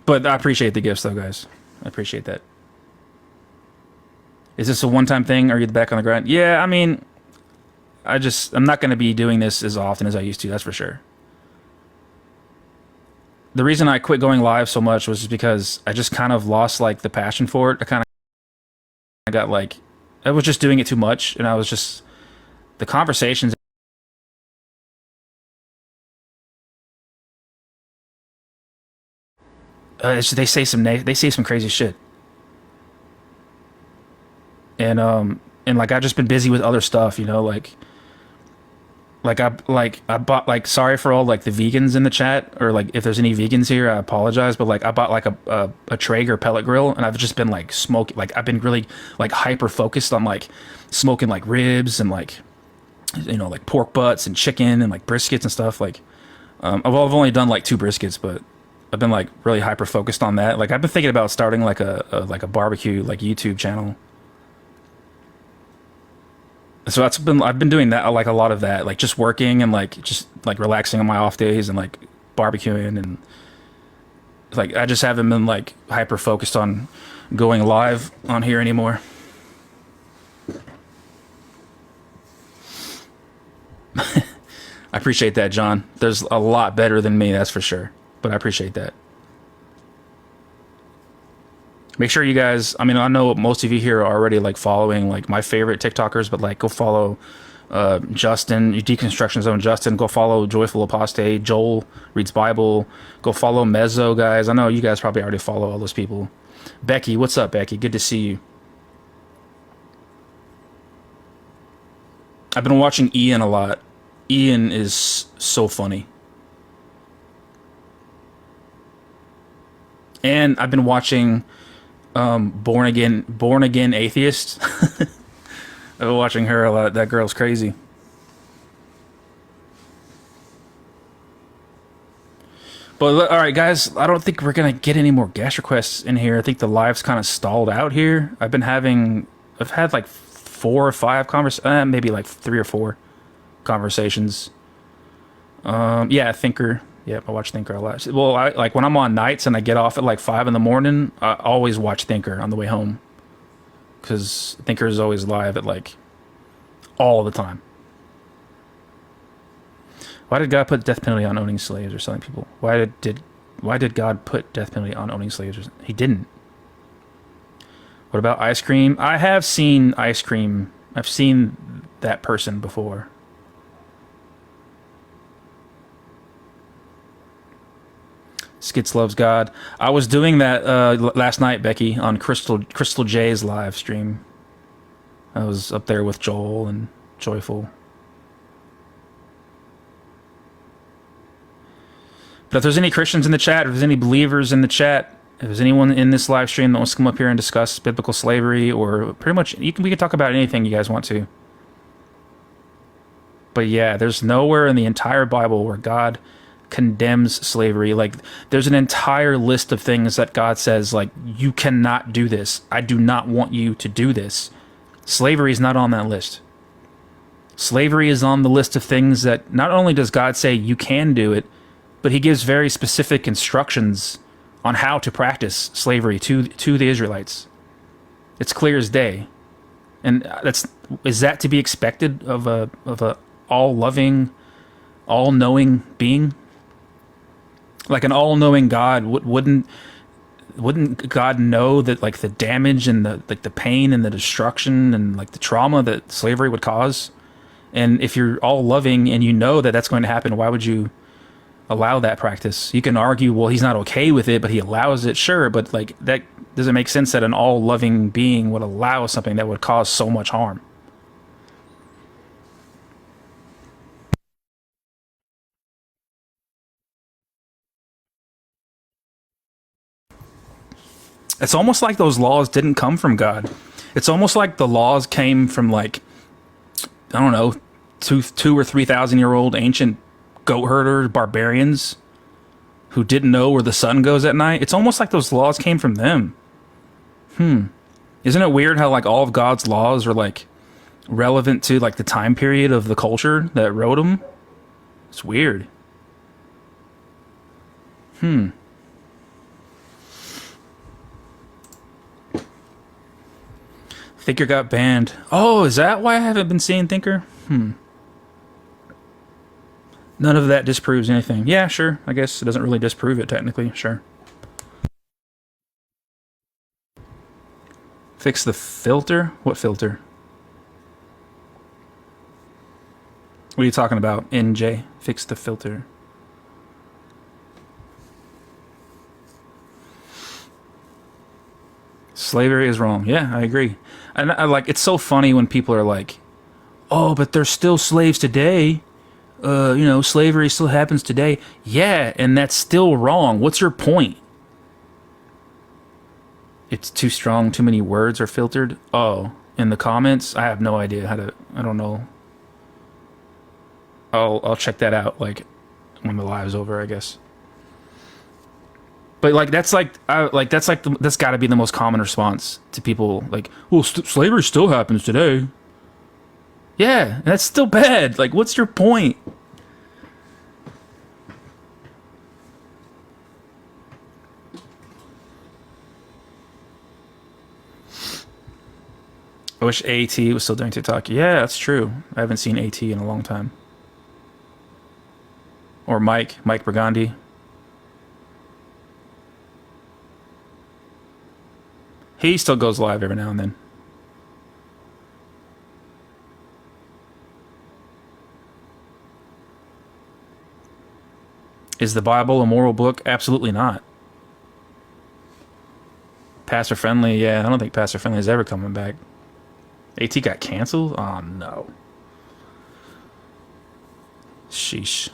But I appreciate the gifts though, guys. I appreciate that. Is this a one-time thing? Are you back on the grind? Yeah, I mean, I'm not going to be doing this as often as I used to, that's for sure. The reason I quit going live so much was just because I just kind of lost like the passion for it. I got like, I was just doing it too much, and I was just, the conversations they say some crazy shit. And like I've just been busy with other stuff, you know, like I bought like, sorry for all like the vegans in the chat, or like if there's any vegans here, I apologize, but like I bought like a Traeger pellet grill, and I've just been like smoking, like I've been really like hyper focused on like smoking like ribs and like, you know, like pork butts and chicken and like briskets and stuff. Like I've only done like 2 briskets, but I've been like really hyper focused on that. Like I've been thinking about starting like a barbecue like YouTube channel. So I've been doing that, like a lot of that, like just working and like just like relaxing on my off days and like barbecuing, and like I just haven't been like hyper focused on going live on here anymore. I appreciate that, John. There's a lot better than me, that's for sure. But I appreciate that. Make sure you guys, I mean, I know most of you here are already like following like my favorite TikTokers, but like go follow Justin, Deconstruction Zone Justin, go follow Joyful Apostate, Joel Reads Bible, go follow Mezzo, guys. I know you guys probably already follow all those people. Becky, what's up, Becky? Good to see you. I've been watching Ian a lot. Ian is so funny. And I've been watching Born Again Atheist. I've been watching her a lot. That girl's crazy. But all right, guys, I don't think we're gonna get any more guest requests in here. I think the live's kind of stalled out here. I've had like 4 or 5 conversations, maybe like 3 or 4 conversations. Yeah, Thinker. Yeah, I watch Thinker a lot. Well, I like when I'm on nights and I get off at like 5 in the morning, I always watch Thinker on the way home, because Thinker is always live at like all the time. Why did God put death penalty on owning slaves or selling people? Why did God put death penalty on owning slaves? He didn't. What about ice cream? I have seen ice cream. I've seen that person before. Skits loves God. I was doing that last night, Becky, on Crystal J's live stream. I was up there with Joel and Joyful. But if there's any Christians in the chat, or if there's any believers in the chat, if there's anyone in this live stream that wants to come up here and discuss biblical slavery, or pretty much, we can talk about anything you guys want to. But yeah, there's nowhere in the entire Bible where God condemns slavery. Like, there's an entire list of things that God says, like, you cannot do this. I do not want you to do this. Slavery is not on that list. Slavery is on the list of things that not only does God say you can do it, but he gives very specific instructions on how to practice slavery to the Israelites. It's clear as day. And is that to be expected of a all-loving, all-knowing being? Like an all-knowing God, wouldn't God know that, like, the damage and the pain and the destruction and like the trauma that slavery would cause? And if you're all loving and you know that that's going to happen, why would you allow that practice? You can argue, well, he's not okay with it, but he allows it, sure, but like, that doesn't make sense that an all-loving being would allow something that would cause so much harm. It's almost like those laws didn't come from God. It's almost like the laws came from, like, I don't know, 2 or 3,000 year old ancient goat herders, barbarians who didn't know where the sun goes at night. It's almost like those laws came from them. Isn't it weird how, like, all of God's laws are, like, relevant to, like, the time period of the culture that wrote them? It's weird. Thinker got banned. Oh, is that why I haven't been seeing Thinker? None of that disproves anything. Yeah, sure. I guess it doesn't really disprove it, technically. Sure. Fix the filter? What filter? What are you talking about, NJ? Fix the filter. Slavery is wrong. Yeah, I agree. And I like, it's so funny when people are like, oh, but they're still slaves today. slavery still happens today. Yeah, and that's still wrong. What's your point? It's too strong, too many words are filtered. Oh, in the comments, I have no idea how to, I don't know. I'll check that out, like, when the live's over, I guess. But like that's got to be the most common response to people. Like, well, slavery still happens today. Yeah, that's still bad. Like, what's your point? I wish AT was still doing TikTok. Yeah, that's true. I haven't seen AT in a long time. Or Mike Burgundy. He still goes live every now and then. Is the Bible a moral book? Absolutely not. Pastor Friendly, yeah, I don't think Pastor Friendly is ever coming back. AT got canceled? Oh, no. Sheesh.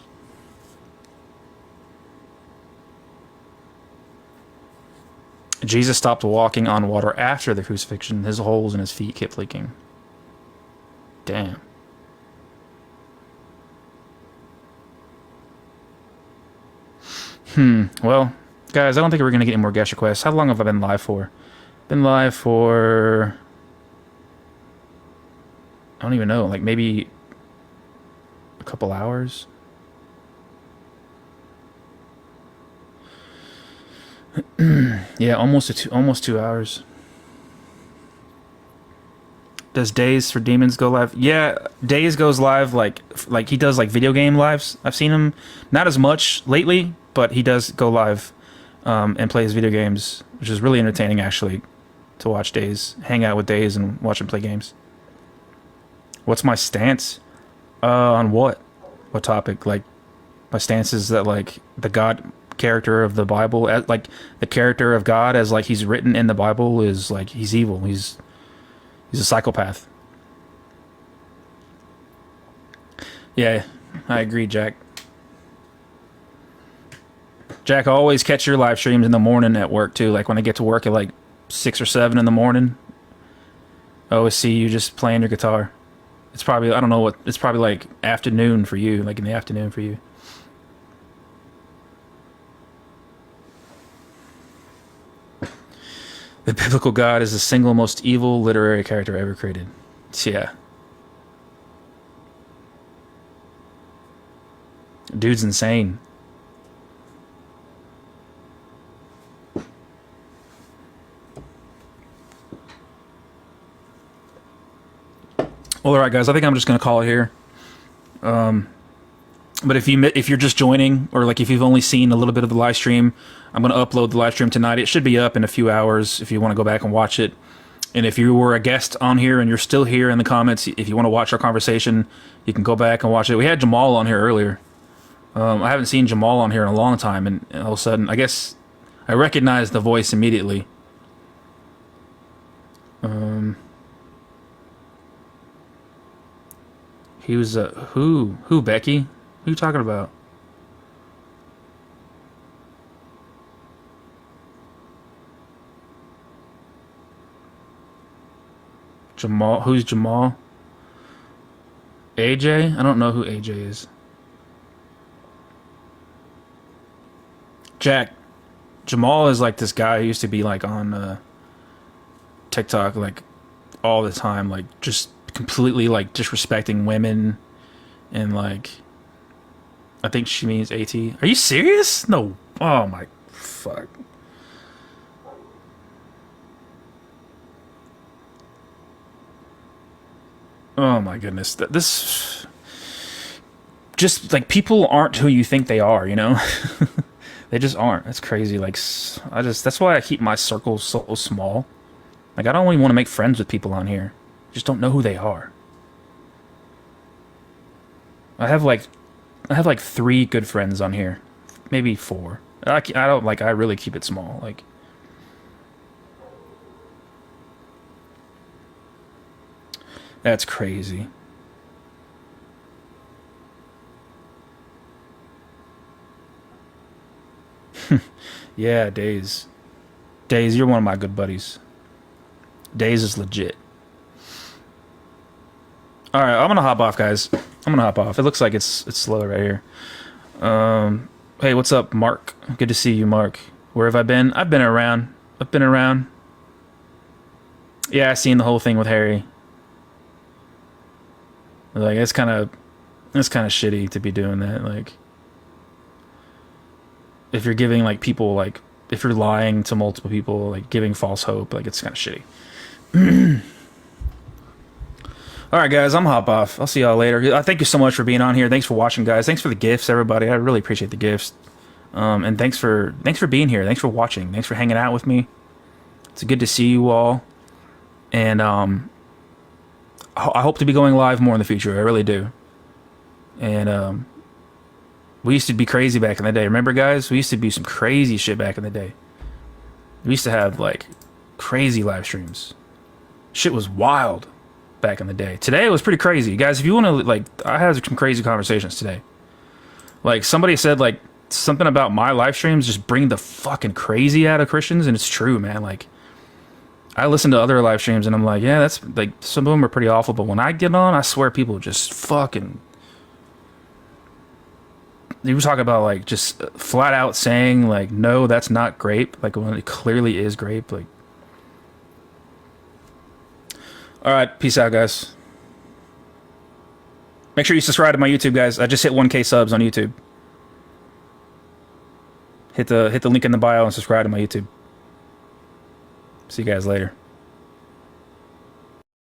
Jesus stopped walking on water after the crucifixion. His holes in his feet kept leaking. Damn. Well, guys, I don't think we're going to get any more guest requests. How long have I been live for? Been live for... I don't even know. Like, maybe a couple hours? Yeah, almost 2 hours. Does Days for Demons go live? Yeah, Days goes live like he does like video game lives. I've seen him not as much lately, but he does go live and play his video games, which is really entertaining actually to watch Days, hang out with Days and watch him play games. What's my stance on what? What topic? Like, my stance is that like the God character of the Bible, like the character of God as like he's written in the Bible is like he's evil. He's a psychopath. Yeah, I agree, Jack. Jack, I always catch your live streams in the morning at work too. Like when I get to work at like 6 or 7 in the morning, I always see you just playing your guitar. It's probably, I don't know what, it's probably like afternoon for you, like in the afternoon for you. The biblical God is the single most evil literary character ever created. Yeah. Dude's insane. Well, all right, guys. I think I'm just gonna call it here. But if you're just joining, or like if you've only seen a little bit of the live stream, I'm gonna upload the live stream tonight. It should be up in a few hours if you want to go back and watch it. And if you were a guest on here and you're still here in the comments, if you want to watch our conversation, you can go back and watch it. We had Jamal on here earlier. I haven't seen Jamal on here in a long time, and all of a sudden, I guess I recognized the voice immediately. He was who Becky? Who are you talking about? Jamal? Who's Jamal? AJ? I don't know who AJ is. Jack. Jamal is like this guy who used to be like on TikTok like all the time, like just completely like disrespecting women, and like I think she means AT. Are you serious? No. Oh my fuck. Oh my goodness. This just like people aren't who you think they are, you know? They just aren't. That's crazy. Like that's why I keep my circle so small. Like I don't really want to make friends with people on here. Just don't know who they are. I have like 3 good friends on here, maybe 4. I don't like. I really keep it small. Like, that's crazy. Yeah, Days. Days, you're one of my good buddies. Days is legit. All right, I'm gonna hop off, guys. I'm gonna hop off. It looks like it's slow right here. Hey, what's up, Mark? Good to see you, Mark. Where have I been? I've been around. Yeah, I seen the whole thing with Harry. Like, it's kind of shitty to be doing that. Like, if you're giving like people like, if you're lying to multiple people, like giving false hope, like it's kind of shitty. All right, guys, I'm hop off. I'll see y'all later. Thank you so much for being on here. Thanks for watching, guys. Thanks for the gifts, everybody. I really appreciate the gifts. And thanks for being here. Thanks for watching. Thanks for hanging out with me. It's good to see you all. And I hope to be going live more in the future. I really do. And we used to be crazy back in the day. Remember, guys? We used to be some crazy shit back in the day. We used to have like crazy live streams. Shit was wild back in the day. Today it was pretty crazy. Guys, if you want to, like, I had some crazy conversations today. Like, somebody said, like, something about my live streams just bring the fucking crazy out of Christians, and it's true, man. Like, I listen to other live streams, and I'm like, yeah, that's, like, some of them are pretty awful, but when I get on, I swear people just fucking... You were talking about, like, just flat out saying, like, no, that's not grape, like, when it clearly is grape, like... All right, peace out, guys. Make sure you subscribe to my YouTube, guys. I just hit 1K subs on YouTube. Hit the link in the bio and subscribe to my YouTube. See you guys later.